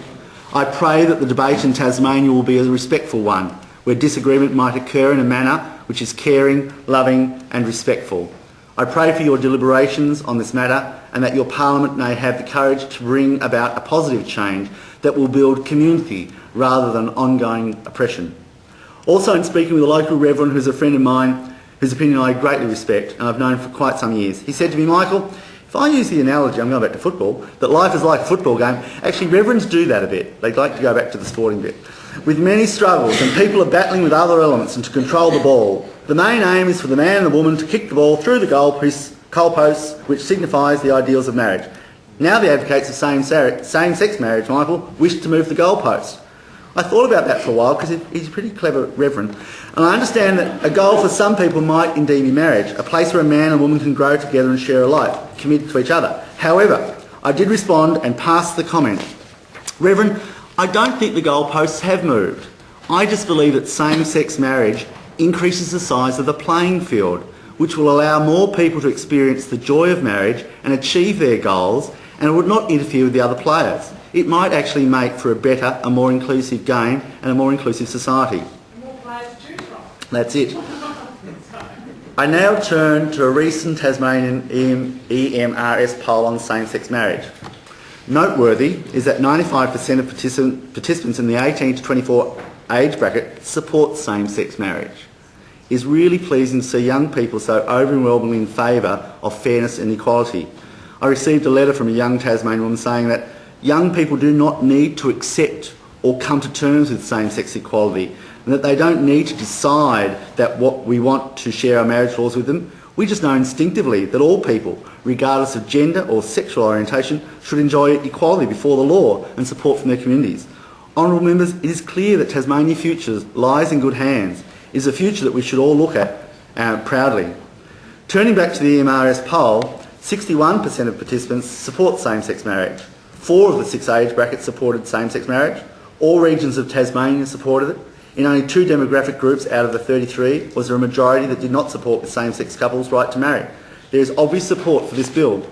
B: I pray that the debate in Tasmania will be a respectful one, where disagreement might occur in a manner which is caring, loving and respectful. I pray for your deliberations on this matter and that your Parliament may have the courage to bring about a positive change that will build community rather than ongoing oppression." Also, in speaking with a local reverend who's a friend of mine, whose opinion I greatly respect and I've known for quite some years, he said to me, "Michael, if I use the analogy, I'm going back to football, that life is like a football game," actually reverends do that a bit. They'd like to go back to the sporting bit. "With many struggles and people are battling with other elements and to control the ball. The main aim is for the man and the woman to kick the ball through the goalposts, which signifies the ideals of marriage. Now the advocates of same-sex marriage, Michael, wish to move the goalpost." I thought about that for a while because he's a pretty clever reverend. And I understand that a goal for some people might indeed be marriage, a place where a man and woman can grow together and share a life, committed to each other. However, I did respond and pass the comment. "Reverend, I don't think the goalposts have moved. I just believe that same-sex marriage increases the size of the playing field, which will allow more people to experience the joy of marriage and achieve their goals, and it would not interfere with the other players. It might actually make for a better, a more inclusive game and a more inclusive society."
C: More players to choose from.
B: That's it. I now turn to a recent Tasmanian EMRS poll on same-sex marriage. Noteworthy is that 95% of participants in the 18 to 24 age bracket support same-sex marriage. It is really pleasing to see young people so overwhelmingly in favour of fairness and equality. I received a letter from a young Tasmanian woman saying that young people do not need to accept or come to terms with same-sex equality, and that they don't need to decide that what we want to share our marriage laws with them. We just know instinctively that all people, regardless of gender or sexual orientation, should enjoy equality before the law and support from their communities. Honourable members, it is clear that Tasmania's future lies in good hands. It is a future that we should all look at proudly. Turning back to the EMRS poll, 61% of participants support same-sex marriage. 4 of the 6 age brackets supported same-sex marriage. All regions of Tasmania supported it. In only 2 demographic groups out of the 33 was there a majority that did not support the same-sex couple's right to marry. There is obvious support for this bill.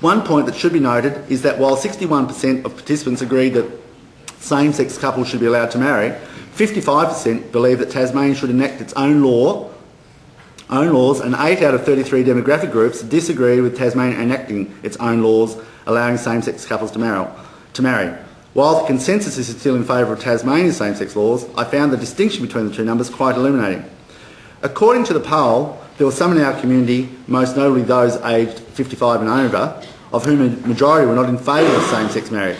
B: One point that should be noted is that while 61% of participants agreed that same-sex couples should be allowed to marry, 55% believe that Tasmania should enact its own laws, and 8 out of 33 demographic groups disagree with Tasmania enacting its own laws allowing same-sex couples to marry. While the consensus is still in favour of Tasmania's same-sex laws, I found the distinction between the two numbers quite illuminating. According to the poll, there were some in our community, most notably those aged 55 and over, of whom a majority were not in favour of same-sex marriage.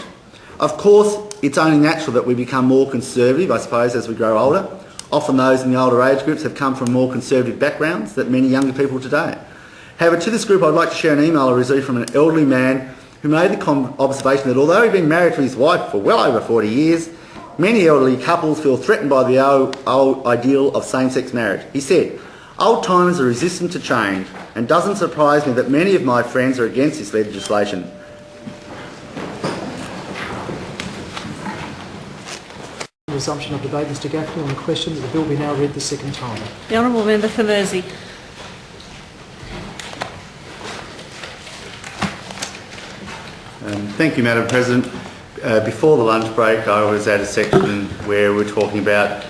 B: Of course, it's only natural that we become more conservative, I suppose, as we grow older. Often those in the older age groups have come from more conservative backgrounds than many younger people today. However, to this group I'd like to share an email I received from an elderly man who made the observation that although he'd been married to his wife for well over 40 years, many elderly couples feel threatened by the old ideal of same-sex marriage. He said, "Old timers are resistant to change, and doesn't surprise me that many of my friends are against this legislation."
C: Resumption of debate. Mr Gaffney on the question that the bill be now read the second time.
A: The Honourable Member for Mersey.
B: Thank you, Madam President. Before the lunch break, I was at a section where we were talking about,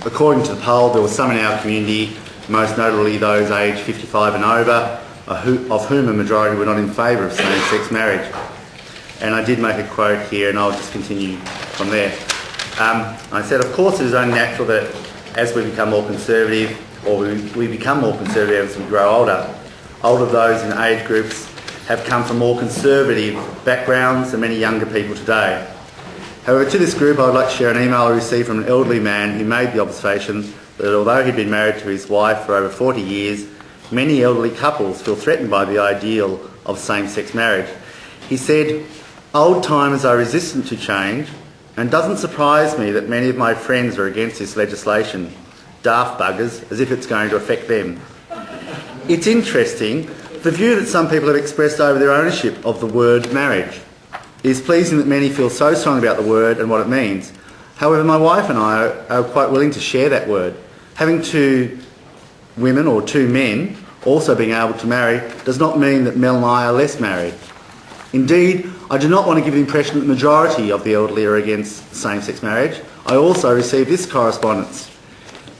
B: according to the poll, there were some in our community, most notably those aged 55 and over, of whom a majority were not in favour of same-sex marriage. And I did make a quote here, and I'll just continue from there. I said, of course, it is only natural that as we become more conservative, or we become more conservative as we grow older, older those in age groups have come from more conservative backgrounds than many younger people today. However, to this group I would like to share an email I received from an elderly man who made the observation that although he'd been married to his wife for over 40 years, many elderly couples feel threatened by the ideal of same-sex marriage. He said, "Old timers are resistant to change, and doesn't surprise me that many of my friends are against this legislation. Daft buggers, as if it's going to affect them." It's interesting, the view that some people have expressed over their ownership of the word marriage. It is pleasing that many feel so strongly about the word and what it means. However, my wife and I are quite willing to share that word. Having two women or two men also being able to marry does not mean that Mel and I are less married. Indeed, I do not want to give the impression that the majority of the elderly are against same-sex marriage. I also received this correspondence.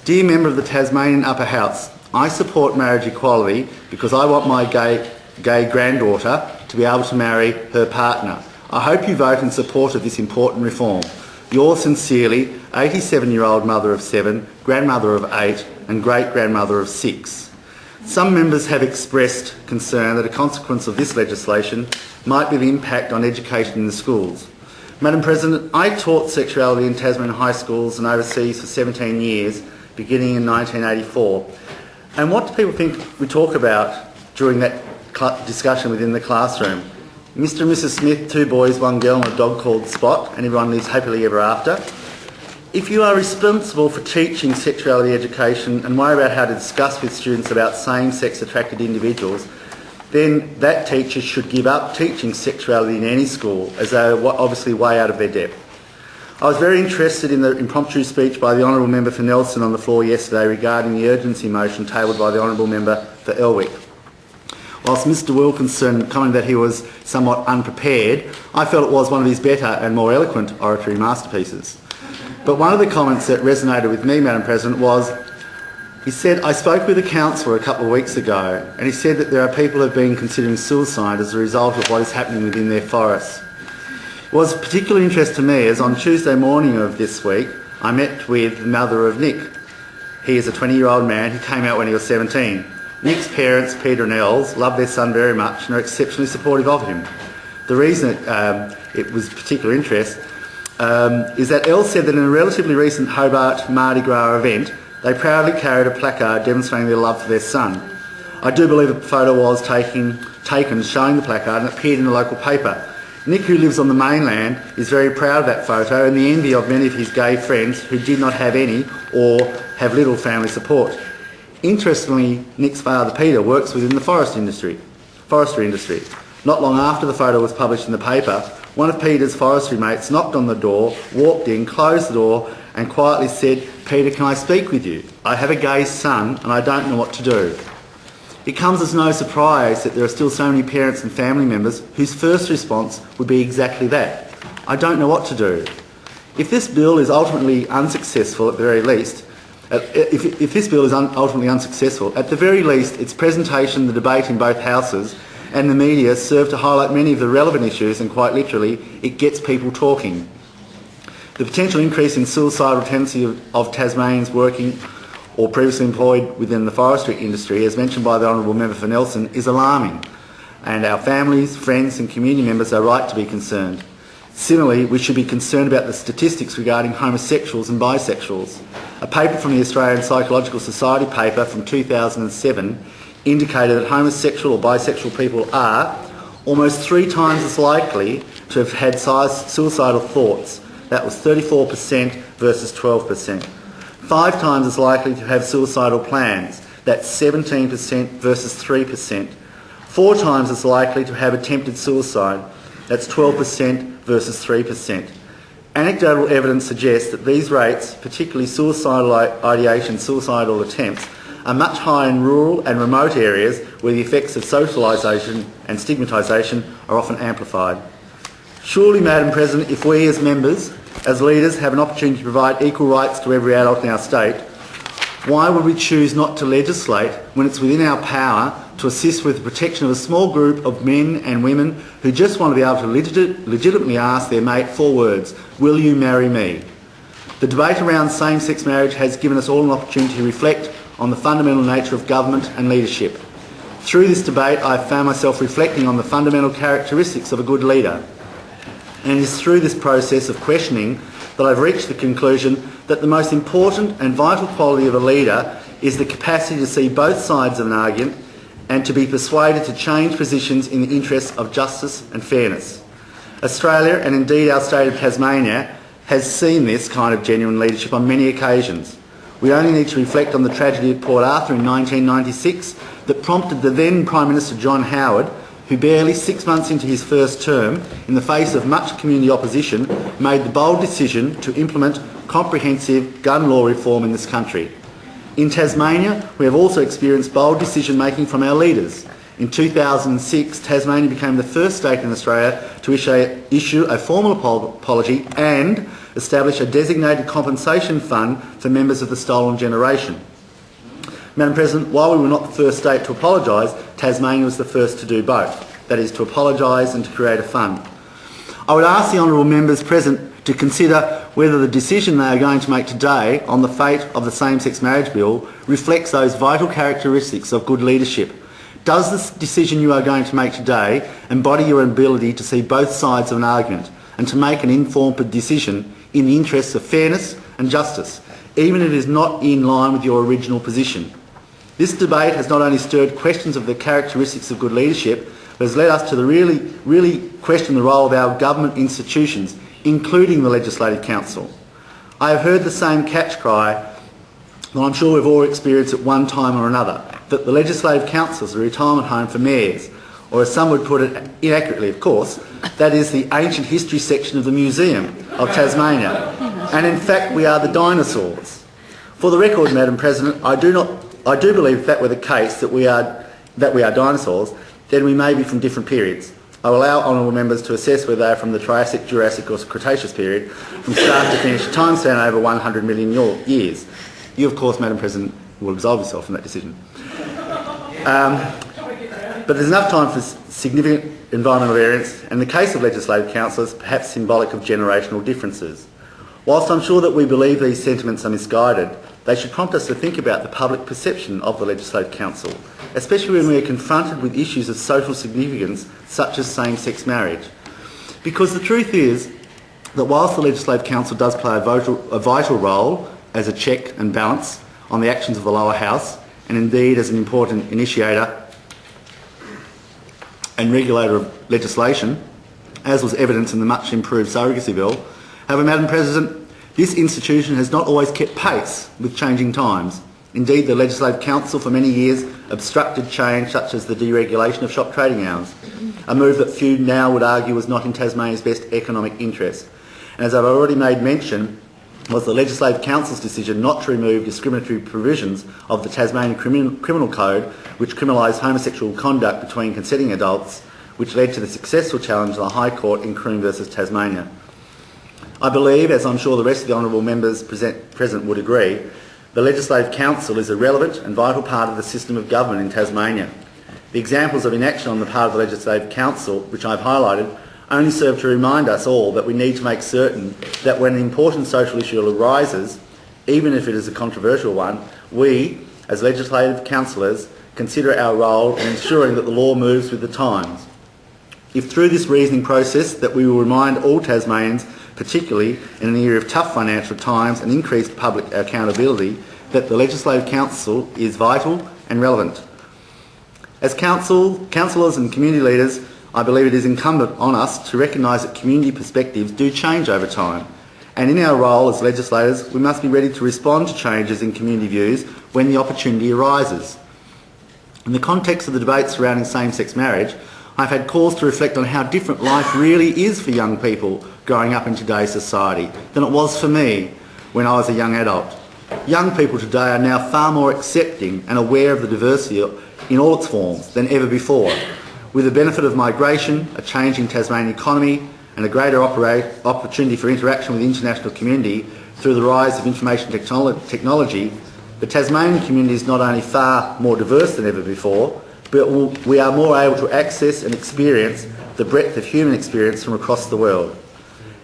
B: "Dear member of the Tasmanian Upper House, I support marriage equality because I want my gay granddaughter to be able to marry her partner. I hope you vote in support of this important reform. Yours sincerely, 87-year-old mother of 7, grandmother of 8 and great-grandmother of 6. Some members have expressed concern that a consequence of this legislation might be the impact on education in the schools. Madam President, I taught sexuality in Tasmanian high schools and overseas for 17 years, beginning in 1984. And what do people think we talk about during that discussion within the classroom? Mr and Mrs Smith, 2 boys, 1 girl and a dog called Spot, and everyone lives happily ever after. If you are responsible for teaching sexuality education and worry about how to discuss with students about same-sex attracted individuals, then that teacher should give up teaching sexuality in any school, as they are obviously way out of their depth. I was very interested in the impromptu speech by the Honourable Member for Nelson on the floor yesterday regarding the urgency motion tabled by the Honourable Member for Elwick. Whilst Mr Wilkinson commented that he was somewhat unprepared, I felt it was one of his better and more eloquent oratory masterpieces. But one of the comments that resonated with me, Madam President, was, he said, "I spoke with a counsellor a couple of weeks ago and he said that there are people who have been considering suicide as a result of what is happening within their forests." It was of particular interest to me as on Tuesday morning of this week I met with the mother of Nick. He is a 20-year-old man who came out when he was 17. Nick's parents, Peter and Els, love their son very much and are exceptionally supportive of him. The reason it was of particular interest is that Els said that in a relatively recent Hobart Mardi Gras event, they proudly carried a placard demonstrating their love for their son. I do believe a photo was taken showing the placard and it appeared in the local paper. Nick, who lives on the mainland, is very proud of that photo and the envy of many of his gay friends who did not have any or have little family support. Interestingly, Nick's father, Peter, works within the forestry industry. Not long after the photo was published in the paper, one of Peter's forestry mates knocked on the door, walked in, closed the door and quietly said, "Peter, can I speak with you? I have a gay son and I don't know what to do." It comes as no surprise that there are still so many parents and family members whose first response would be exactly that. "I don't know what to do." If this bill is ultimately unsuccessful, at the very least, if this bill is ultimately unsuccessful, at the very least its presentation, the debate in both houses and the media serve to highlight many of the relevant issues and quite literally it gets people talking. The potential increase in suicidal tendency of Tasmanians working or previously employed within the forestry industry, as mentioned by the Honourable Member for Nelson, is alarming, and our families, friends and community members are right to be concerned. Similarly, we should be concerned about the statistics regarding homosexuals and bisexuals. A paper from the Australian Psychological Society paper from 2007 indicated that homosexual or bisexual people are almost 3 times as likely to have had suicidal thoughts. That was 34% versus 12%. 5 times as likely to have suicidal plans. That's 17% versus 3%. 4 times as likely to have attempted suicide. That's 12% versus 3%. Anecdotal evidence suggests that these rates, particularly suicidal ideation, suicidal attempts, are much higher in rural and remote areas where the effects of socialisation and stigmatisation are often amplified. Surely, Madam President, if we as members, as leaders, have an opportunity to provide equal rights to every adult in our state, why would we choose not to legislate when it's within our power to assist with the protection of a small group of men and women who just want to be able to legitimately ask their mate 4 words, "Will you marry me?" The debate around same-sex marriage has given us all an opportunity to reflect on the fundamental nature of government and leadership. Through this debate, I have found myself reflecting on the fundamental characteristics of a good leader. And it is through this process of questioning that I've reached the conclusion that the most important and vital quality of a leader is the capacity to see both sides of an argument and to be persuaded to change positions in the interests of justice and fairness. Australia, and indeed our state of Tasmania, has seen this kind of genuine leadership on many occasions. We only need to reflect on the tragedy at Port Arthur in 1996 that prompted the then Prime Minister John Howard, who barely 6 months into his first term, in the face of much community opposition, made the bold decision to implement comprehensive gun law reform in this country. In Tasmania, we have also experienced bold decision-making from our leaders. In 2006, Tasmania became the first state in Australia to issue a formal apology and establish a designated compensation fund for members of the stolen generation. Madam President, while we were not the first state to apologise, Tasmania was the first to do both, that is, to apologise and to create a fund. I would ask the honourable members present to consider whether the decision they are going to make today on the fate of the same-sex marriage bill reflects those vital characteristics of good leadership. Does this decision you are going to make today embody your ability to see both sides of an argument and to make an informed decision in the interests of fairness and justice, even if it is not in line with your original position? This debate has not only stirred questions of the characteristics of good leadership, but has led us to really question the role of our government institutions, including the Legislative Council. I have heard the same catch cry that I'm sure we've all experienced at one time or another, that the Legislative Council is a retirement home for mayors, or as some would put it, inaccurately of course, that is the ancient history section of the Museum of Tasmania. And in fact we are the dinosaurs. For the record, Madam President, I do believe if that were the case, that we are dinosaurs, then we may be from different periods. I will allow honourable members to assess whether they are from the Triassic, Jurassic or Cretaceous period, from start to finish, a time span over 100 million years. You, of course, Madam President, will absolve yourself from that decision. But there's enough time for significant environmental variance, and the case of Legislative Council is perhaps symbolic of generational differences. Whilst I'm sure that we believe these sentiments are misguided, they should prompt us to think about the public perception of the Legislative Council, especially when we are confronted with issues of social significance such as same-sex marriage. Because the truth is that whilst the Legislative Council does play a vital role as a check and balance on the actions of the lower house, and indeed as an important initiator and regulator of legislation, as was evident in the much improved surrogacy bill, however, Madam President, this institution has not always kept pace with changing times. Indeed, the Legislative Council for many years obstructed change such as the deregulation of shop trading hours, a move that few now would argue was not in Tasmania's best economic interest. And as I've already made mention, was the Legislative Council's decision not to remove discriminatory provisions of the Tasmanian Criminal Code which criminalised homosexual conduct between consenting adults, which led to the successful challenge of the High Court in Croom versus Tasmania. I believe, as I'm sure the rest of the honourable members present would agree, the Legislative Council is a relevant and vital part of the system of government in Tasmania. The examples of inaction on the part of the Legislative Council, which I've highlighted, only serve to remind us all that we need to make certain that when an important social issue arises, even if it is a controversial one, we, as Legislative Councillors, consider our role in ensuring that the law moves with the times. If through this reasoning process that we will remind all Tasmanians, particularly in an era of tough financial times and increased public accountability, that the Legislative Council is vital and relevant. As councillors and community leaders, I believe it is incumbent on us to recognise that community perspectives do change over time. And in our role as legislators, we must be ready to respond to changes in community views when the opportunity arises. In the context of the debate surrounding same-sex marriage, I've had cause to reflect on how different life really is for young people growing up in today's society than it was for me when I was a young adult. Young people today are now far more accepting and aware of the diversity in all its forms than ever before. With the benefit of migration, a changing Tasmanian economy and a greater opportunity for interaction with the international community through the rise of information technology, the Tasmanian community is not only far more diverse than ever before, but we are more able to access and experience the breadth of human experience from across the world.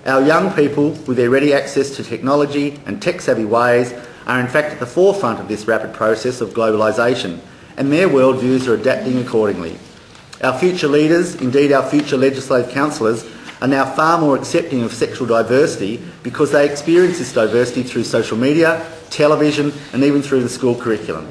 B: Our young people, with their ready access to technology and tech-savvy ways, are in fact at the forefront of this rapid process of globalisation, and their worldviews are adapting accordingly. Our future leaders, indeed our future legislative councillors, are now far more accepting of sexual diversity because they experience this diversity through social media, television and even through the school curriculum.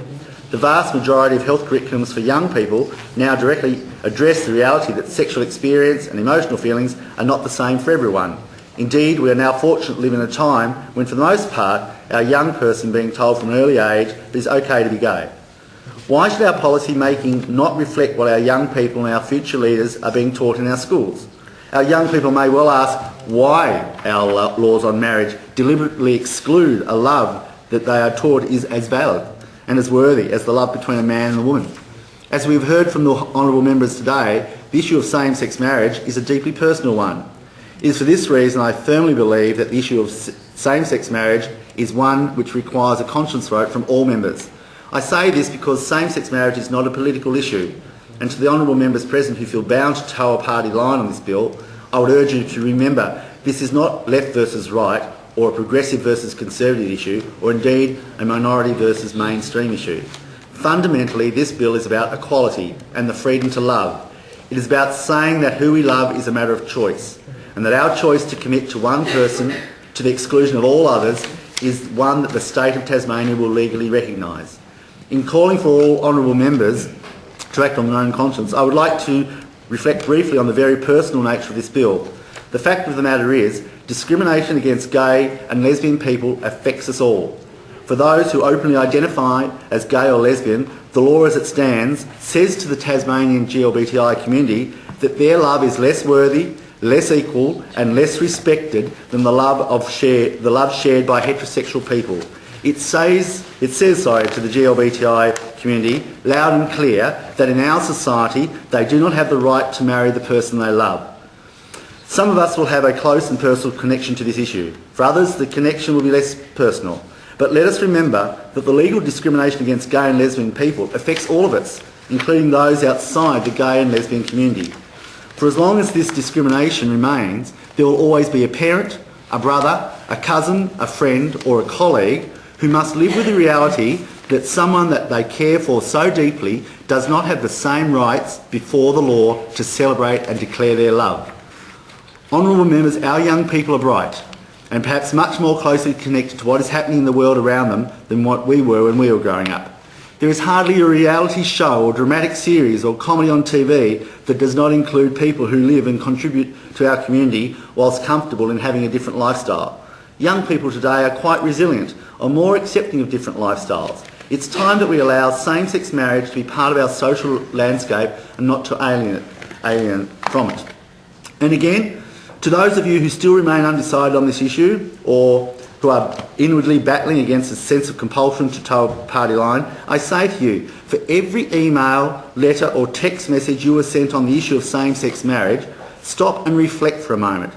B: The vast majority of health curriculums for young people now directly address the reality that sexual experience and emotional feelings are not the same for everyone. Indeed, we are now fortunate to live in a time when, for the most part, our young person being told from an early age that it's okay to be gay. Why should our policy making not reflect what our young people and our future leaders are being taught in our schools? Our young people may well ask why our laws on marriage deliberately exclude a love that they are taught is as valid and as worthy as the love between a man and a woman. As we've heard from the honourable members today, the issue of same-sex marriage is a deeply personal one. It is for this reason I firmly believe that the issue of same-sex marriage is one which requires a conscience vote from all members. I say this because same-sex marriage is not a political issue, and to the honourable members present who feel bound to toe a party line on this bill, I would urge you to remember this is not left versus right or a progressive versus conservative issue, or indeed a minority versus mainstream issue. Fundamentally, this bill is about equality and the freedom to love. It is about saying that who we love is a matter of choice, and that our choice to commit to one person to the exclusion of all others is one that the state of Tasmania will legally recognise. In calling for all honourable members to act on their own conscience, I would like to reflect briefly on the very personal nature of this bill. The fact of the matter is, discrimination against gay and lesbian people affects us all. For those who openly identify as gay or lesbian, the law as it stands says to the Tasmanian GLBTI community that their love is less worthy, less equal and less respected than the love shared by heterosexual people. It says to the GLBTI community loud and clear that in our society they do not have the right to marry the person they love. Some of us will have a close and personal connection to this issue. For others, the connection will be less personal. But let us remember that the legal discrimination against gay and lesbian people affects all of us, including those outside the gay and lesbian community. For as long as this discrimination remains, there will always be a parent, a brother, a cousin, a friend or a colleague who must live with the reality that someone that they care for so deeply does not have the same rights before the law to celebrate and declare their love. Honourable members, our young people are bright and perhaps much more closely connected to what is happening in the world around them than what we were when we were growing up. There is hardly a reality show or dramatic series or comedy on TV that does not include people who live and contribute to our community whilst comfortable in having a different lifestyle. Young people today are quite resilient, are more accepting of different lifestyles. It's time that we allow same-sex marriage to be part of our social landscape and not to alien from it. And again, to those of you who still remain undecided on this issue or who are inwardly battling against a sense of compulsion to toe a party line, I say to you, for every email, letter or text message you were sent on the issue of same-sex marriage, stop and reflect for a moment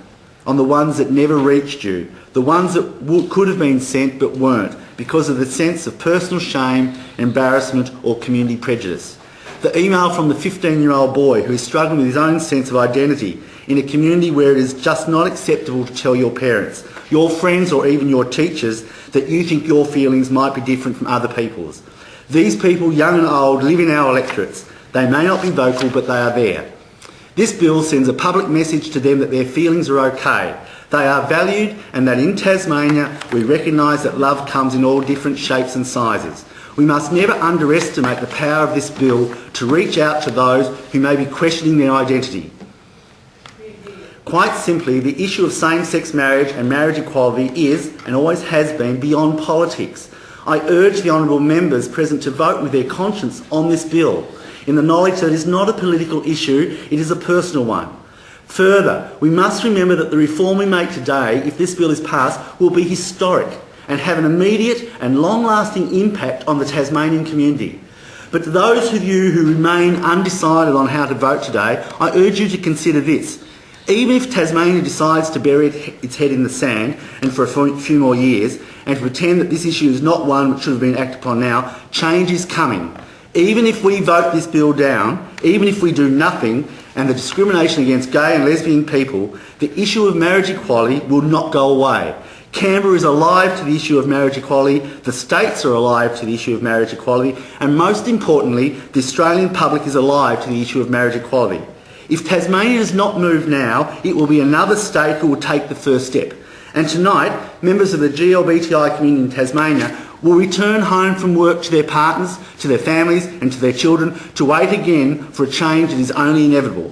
B: on the ones that never reached you, the ones that could have been sent but weren't because of the sense of personal shame, embarrassment or community prejudice. The email from the 15-year-old boy who is struggling with his own sense of identity in a community where it is just not acceptable to tell your parents, your friends or even your teachers that you think your feelings might be different from other people's. These people, young and old, live in our electorates. They may not be vocal, but they are there. This bill sends a public message to them that their feelings are okay. They are valued and that in Tasmania we recognise that love comes in all different shapes and sizes. We must never underestimate the power of this bill to reach out to those who may be questioning their identity. Quite simply, the issue of same-sex marriage and marriage equality is, and always has been, beyond politics. I urge the honourable members present to vote with their conscience on this bill, in the knowledge that it is not a political issue, it is a personal one. Further, we must remember that the reform we make today, if this bill is passed, will be historic and have an immediate and long-lasting impact on the Tasmanian community. But to those of you who remain undecided on how to vote today, I urge you to consider this. Even if Tasmania decides to bury its head in the sand and for a few more years and to pretend that this issue is not one which should have been acted upon now, change is coming. Even if we vote this bill down, even if we do nothing, and the discrimination against gay and lesbian people, the issue of marriage equality will not go away. Canberra is alive to the issue of marriage equality, the states are alive to the issue of marriage equality, and most importantly, the Australian public is alive to the issue of marriage equality. If Tasmania does not move now, it will be another state who will take the first step. And tonight, members of the GLBTI community in Tasmania will return home from work to their partners, to their families and to their children to wait again for a change that is only inevitable.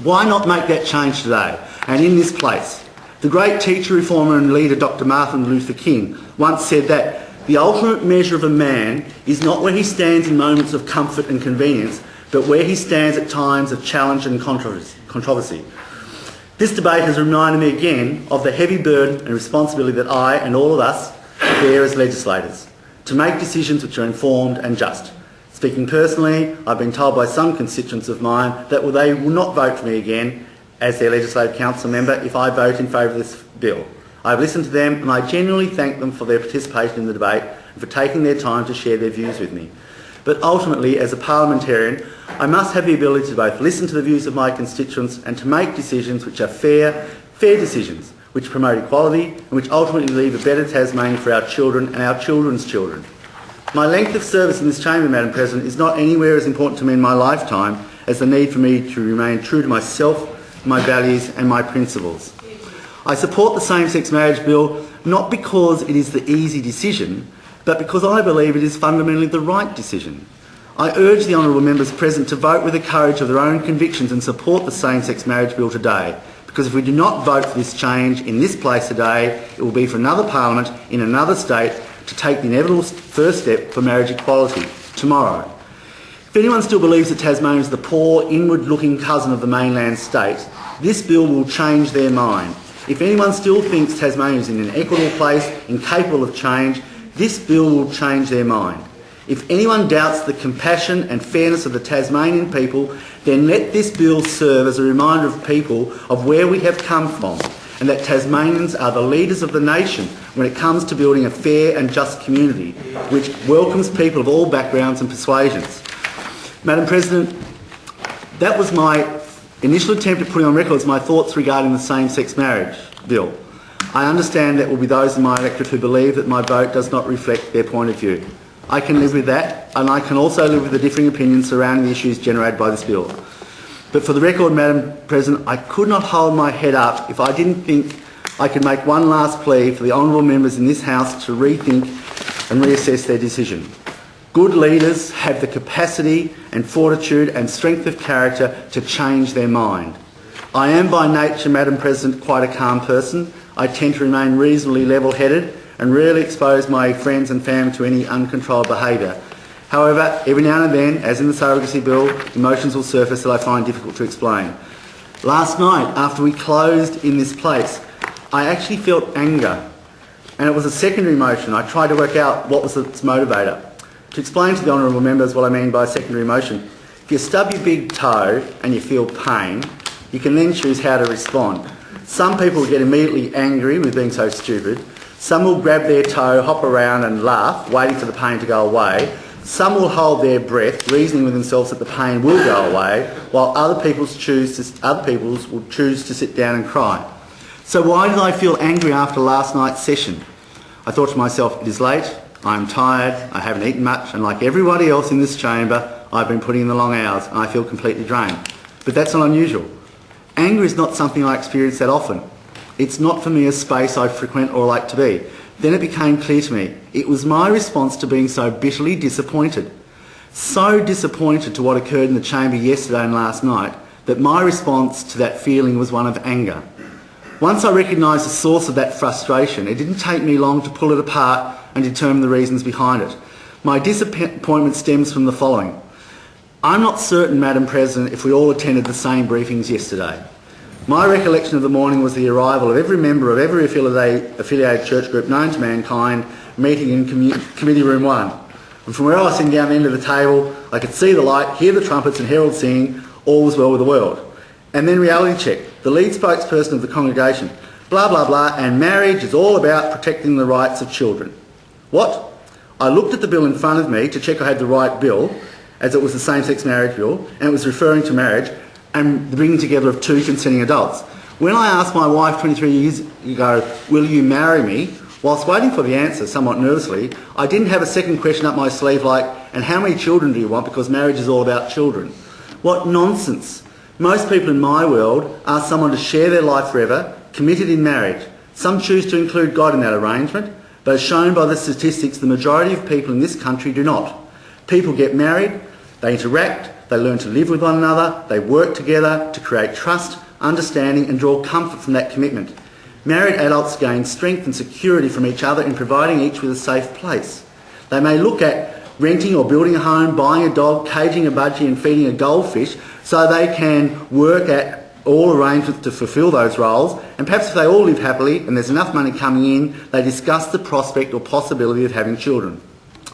B: Why not make that change today and in this place? The great teacher, reformer and leader Dr. Martin Luther King once said that the ultimate measure of a man is not where he stands in moments of comfort and convenience, but where he stands at times of challenge and controversy. This debate has reminded me again of the heavy burden and responsibility that I and all of us bear as legislators, to make decisions which are informed and just. Speaking personally, I've been told by some constituents of mine that they will not vote for me again as their Legislative Council member if I vote in favour of this bill. I've listened to them and I genuinely thank them for their participation in the debate and for taking their time to share their views with me. But ultimately, as a parliamentarian, I must have the ability to both listen to the views of my constituents and to make decisions which are fair decisions, which promote equality and which ultimately leave a better Tasmania for our children and our children's children. My length of service in this chamber, Madam President, is not anywhere as important to me in my lifetime as the need for me to remain true to myself, my values and my principles. I support the same-sex marriage bill not because it is the easy decision, but because I believe it is fundamentally the right decision. I urge the honourable members present to vote with the courage of their own convictions and support the same-sex marriage bill today, because if we do not vote for this change in this place today, it will be for another parliament in another state to take the inevitable first step for marriage equality tomorrow. If anyone still believes that Tasmania is the poor, inward-looking cousin of the mainland states, this bill will change their mind. If anyone still thinks Tasmania is in an equitable place, incapable of change, this bill will change their mind. If anyone doubts the compassion and fairness of the Tasmanian people, then let this bill serve as a reminder of people of where we have come from and that Tasmanians are the leaders of the nation when it comes to building a fair and just community which welcomes people of all backgrounds and persuasions. Madam President, that was my initial attempt at putting on record my thoughts regarding the same-sex marriage bill. I understand there will be those in my electorate who believe that my vote does not reflect their point of view. I can live with that, and I can also live with the differing opinions surrounding the issues generated by this bill. But for the record, Madam President, I could not hold my head up if I didn't think I could make one last plea for the honourable members in this House to rethink and reassess their decision. Good leaders have the capacity and fortitude and strength of character to change their mind. I am by nature, Madam President, quite a calm person. I tend to remain reasonably level-headed and rarely expose my friends and family to any uncontrolled behaviour. However, every now and then, as in the surrogacy bill, emotions will surface that I find difficult to explain. Last night, after we closed in this place, I actually felt anger, and it was a secondary emotion. I tried to work out what was its motivator. To explain to the honourable members what I mean by secondary emotion, if you stub your big toe and you feel pain, you can then choose how to respond. Some people get immediately angry with being so stupid. Some will grab their toe, hop around and laugh, waiting for the pain to go away. Some will hold their breath, reasoning with themselves that the pain will go away, while other people will choose to sit down and cry. So why did I feel angry after last night's session? I thought to myself, it is late, I am tired, I haven't eaten much, and like everybody else in this chamber, I've been putting in the long hours and I feel completely drained. But that's not unusual. Anger is not something I experience that often. It's not for me a space I frequent or like to be. Then it became clear to me it was my response to being so bitterly disappointed. So disappointed to what occurred in the chamber yesterday and last night that my response to that feeling was one of anger. Once I recognised the source of that frustration, it didn't take me long to pull it apart and determine the reasons behind it. My disappointment stems from the following. I'm not certain, Madam President, if we all attended the same briefings yesterday. My recollection of the morning was the arrival of every member of every affiliated church group known to mankind meeting in Committee Room 1. And from where I was sitting down the end of the table, I could see the light, hear the trumpets and heralds singing, all was well with the world. And then reality check, the lead spokesperson of the congregation, blah, blah, blah, and marriage is all about protecting the rights of children. What? I looked at the bill in front of me to check I had the right bill, as it was the same-sex marriage bill, and it was referring to marriage and the bringing together of two consenting adults. When I asked my wife 23 years ago, will you marry me, whilst waiting for the answer somewhat nervously, I didn't have a second question up my sleeve like, and how many children do you want, because marriage is all about children. What nonsense. Most people in my world ask someone to share their life forever, committed in marriage. Some choose to include God in that arrangement, but as shown by the statistics, the majority of people in this country do not. People get married, they interact, they learn to live with one another, they work together to create trust, understanding and draw comfort from that commitment. Married adults gain strength and security from each other in providing each with a safe place. They may look at renting or building a home, buying a dog, caging a budgie and feeding a goldfish so they can work at all arrangements to fulfil those roles, and perhaps if they all live happily and there's enough money coming in, they discuss the prospect or possibility of having children.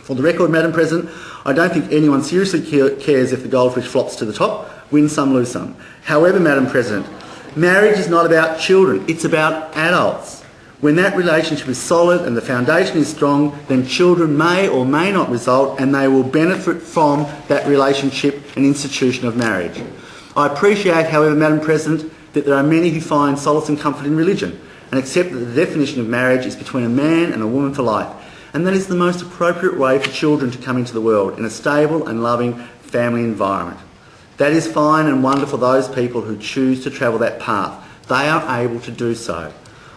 B: For the record, Madam President, I don't think anyone seriously cares if the goldfish flops to the top, win some, lose some. However, Madam President, marriage is not about children, it's about adults. When that relationship is solid and the foundation is strong, then children may or may not result and they will benefit from that relationship and institution of marriage. I appreciate, however, Madam President, that there are many who find solace and comfort in religion and accept that the definition of marriage is between a man and a woman for life. And that is the most appropriate way for children to come into the world, in a stable and loving family environment. That is fine and wonderful for those people who choose to travel that path. They are able to do so.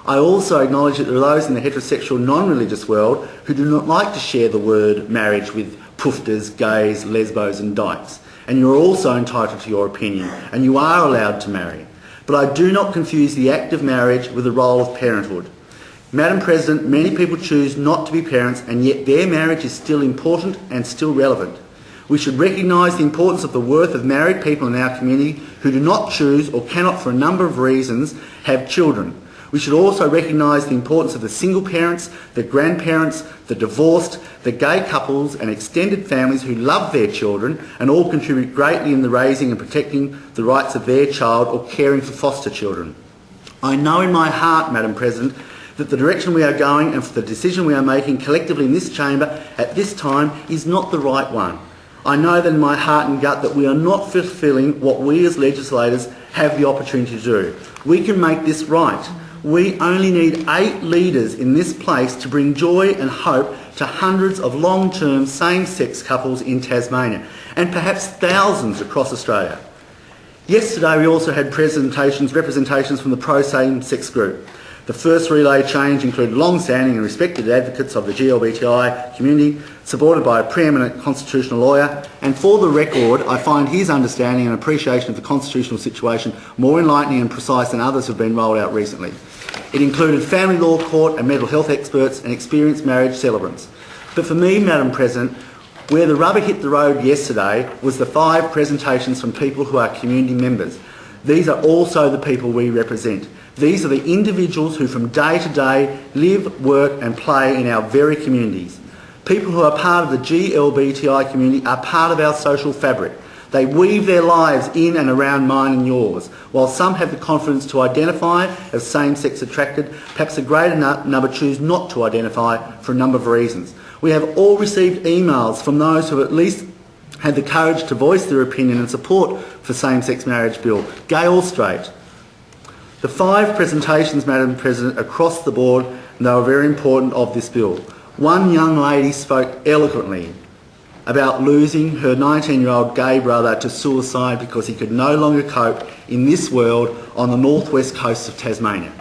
B: I also acknowledge that there are those in the heterosexual non-religious world who do not like to share the word marriage with poofters, gays, lesbos and dykes. And you are also entitled to your opinion, and you are allowed to marry. But I do not confuse the act of marriage with the role of parenthood. Madam President, many people choose not to be parents and yet their marriage is still important and still relevant. We should recognise the importance of the worth of married people in our community who do not choose or cannot for a number of reasons have children. We should also recognise the importance of the single parents, the grandparents, the divorced, the gay couples and extended families who love their children and all contribute greatly in the raising and protecting the rights of their child or caring for foster children. I know in my heart, Madam President, that the direction we are going and for the decision we are making collectively in this chamber at this time is not the right one. I know that in my heart and gut that we are not fulfilling what we as legislators have the opportunity to do. We can make this right. We only need 8 leaders in this place to bring joy and hope to hundreds of long-term same-sex couples in Tasmania and perhaps thousands across Australia. Yesterday we also had representations from the pro-same-sex group. The first relay change included long-standing and respected advocates of the GLBTI community, supported by a preeminent constitutional lawyer, and for the record, I find his understanding and appreciation of the constitutional situation more enlightening and precise than others who have been rolled out recently. It included family law court and mental health experts and experienced marriage celebrants. But for me, Madam President, where the rubber hit the road yesterday was the 5 presentations from people who are community members. These are also the people we represent. These are the individuals who from day to day live, work and play in our very communities. People who are part of the GLBTI community are part of our social fabric. They weave their lives in and around mine and yours. While some have the confidence to identify as same-sex attracted, perhaps a greater number choose not to identify for a number of reasons. We have all received emails from those who at least had the courage to voice their opinion and support for same-sex marriage bill, gay or straight. The 5 presentations, Madam President, across the board, and they were very important, of this bill. One young lady spoke eloquently about losing her 19-year-old gay brother to suicide because he could no longer cope in this world on the northwest coast of Tasmania.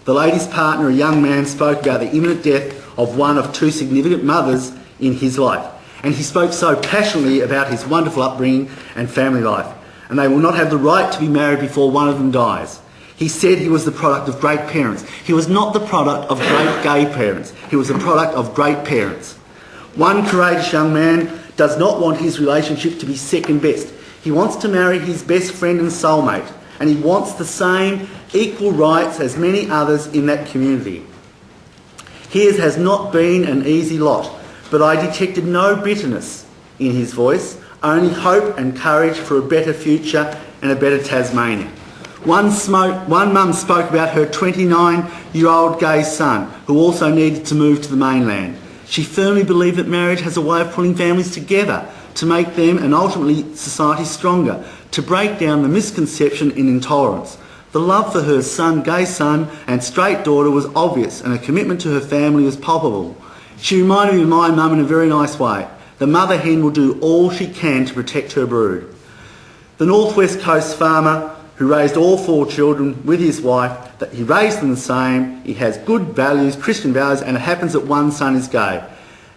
B: The lady's partner, a young man, spoke about the imminent death of one of two significant mothers in his life. And he spoke so passionately about his wonderful upbringing and family life. And they will not have the right to be married before one of them dies. He said he was the product of great parents. He was not the product of great gay parents. He was the product of great parents. One courageous young man does not want his relationship to be second best. He wants to marry his best friend and soulmate, and he wants the same equal rights as many others in that community. His has not been an easy lot, but I detected no bitterness in his voice, only hope and courage for a better future and a better Tasmania. One mum spoke about her 29-year-old gay son, who also needed to move to the mainland. She firmly believed that marriage has a way of pulling families together to make them and ultimately society stronger, to break down the misconception in intolerance. The love for her gay son and straight daughter was obvious, and her commitment to her family was palpable. She reminded me of my mum in a very nice way. The mother hen will do all she can to protect her brood. The North West Coast farmer who raised all 4 children with his wife, that he raised them the same, he has good values, Christian values, and it happens that one son is gay.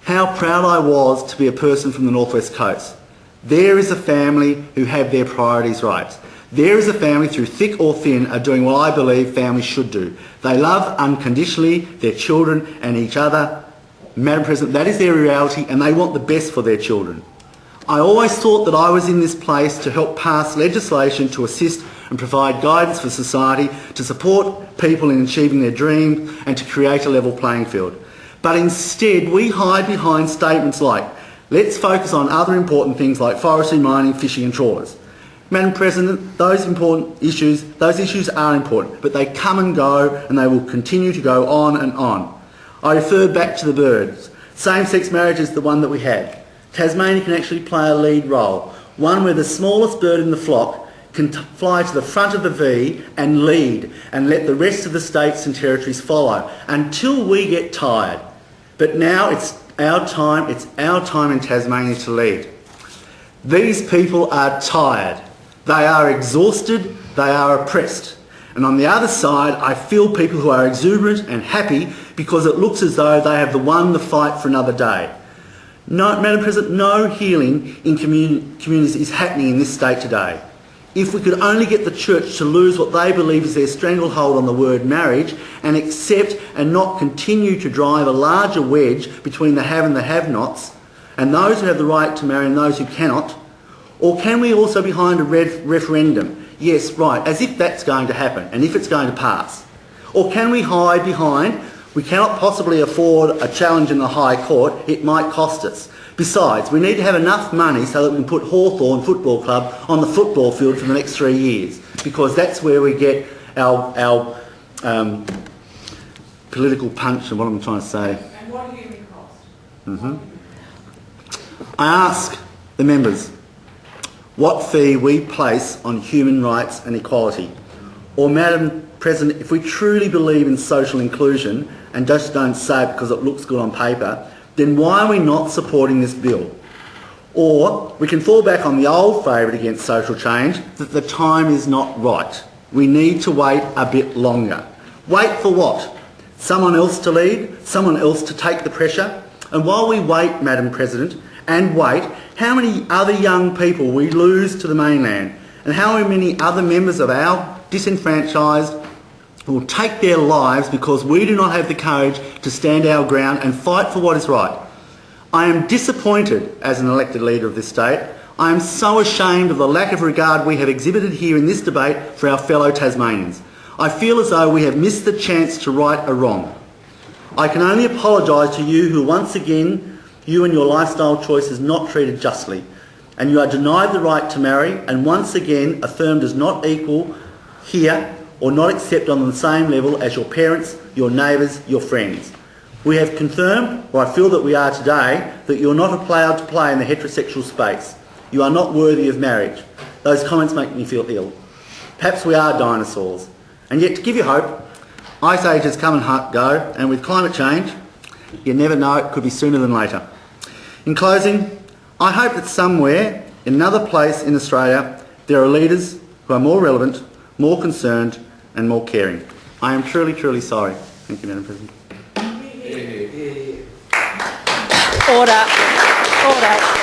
B: How proud I was to be a person from the North West Coast. There is a family who have their priorities right. There is a family, through thick or thin, are doing what I believe families should do. They love unconditionally their children and each other. Madam President, that is their reality, and they want the best for their children. I always thought that I was in this place to help pass legislation to assist and provide guidance for society, to support people in achieving their dreams and to create a level playing field. But instead we hide behind statements like, let's focus on other important things like forestry, mining, fishing and trawlers. Madam President, those issues are important, but they come and go and they will continue to go on and on. I refer back to the birds. Same-sex marriage is the one that we have. Tasmania can actually play a lead role, one where the smallest bird in the flock can fly to the front of the V and lead and let the rest of the states and territories follow until we get tired. But now it's our time in Tasmania to lead. These people are tired. They are exhausted. They are oppressed. And on the other side, I feel people who are exuberant and happy because it looks as though they have won the fight for another day. No, Madam President, no healing in communities is happening in this state today. If we could only get the church to lose what they believe is their stranglehold on the word marriage and accept and not continue to drive a larger wedge between the have and the have-nots and those who have the right to marry and those who cannot, or can we also behind a referendum? Yes, right, as if that's going to happen and if it's going to pass. Or can we hide behind, we cannot possibly afford a challenge in the High Court, it might cost us. Besides, we need to have enough money so that we can put Hawthorn Football Club on the football field for the next 3 years, because that's where we get our political punch and what I'm trying to say.
D: And what human cost?
B: I ask the members what fee we place on human rights and equality. Or, Madam President, if we truly believe in social inclusion and just don't say it because it looks good on paper, then why are we not supporting this bill? Or we can fall back on the old favourite against social change, that the time is not right. We need to wait a bit longer. Wait for what? Someone else to lead? Someone else to take the pressure? And while we wait, Madam President, and wait, how many other young people we lose to the mainland, and how many other members of our disenfranchised will take their lives because we do not have the courage to stand our ground and fight for what is right. I am disappointed as an elected leader of this state. I am so ashamed of the lack of regard we have exhibited here in this debate for our fellow Tasmanians. I feel as though we have missed the chance to right a wrong. I can only apologise to you who once again, you and your lifestyle choice is not treated justly, and you are denied the right to marry and once again affirmed as not equal here or not accepted on the same level as your parents, your neighbours, your friends. We have confirmed, or I feel that we are today, that you are not allowed to play in the heterosexual space. You are not worthy of marriage. Those comments make me feel ill. Perhaps we are dinosaurs. And yet, to give you hope, ice ages come and go, and with climate change, you never know, it could be sooner than later. In closing, I hope that somewhere, in another place in Australia, there are leaders who are more relevant, more concerned and more caring. I am truly, truly sorry. Thank you, Madam President.
A: Order. Order.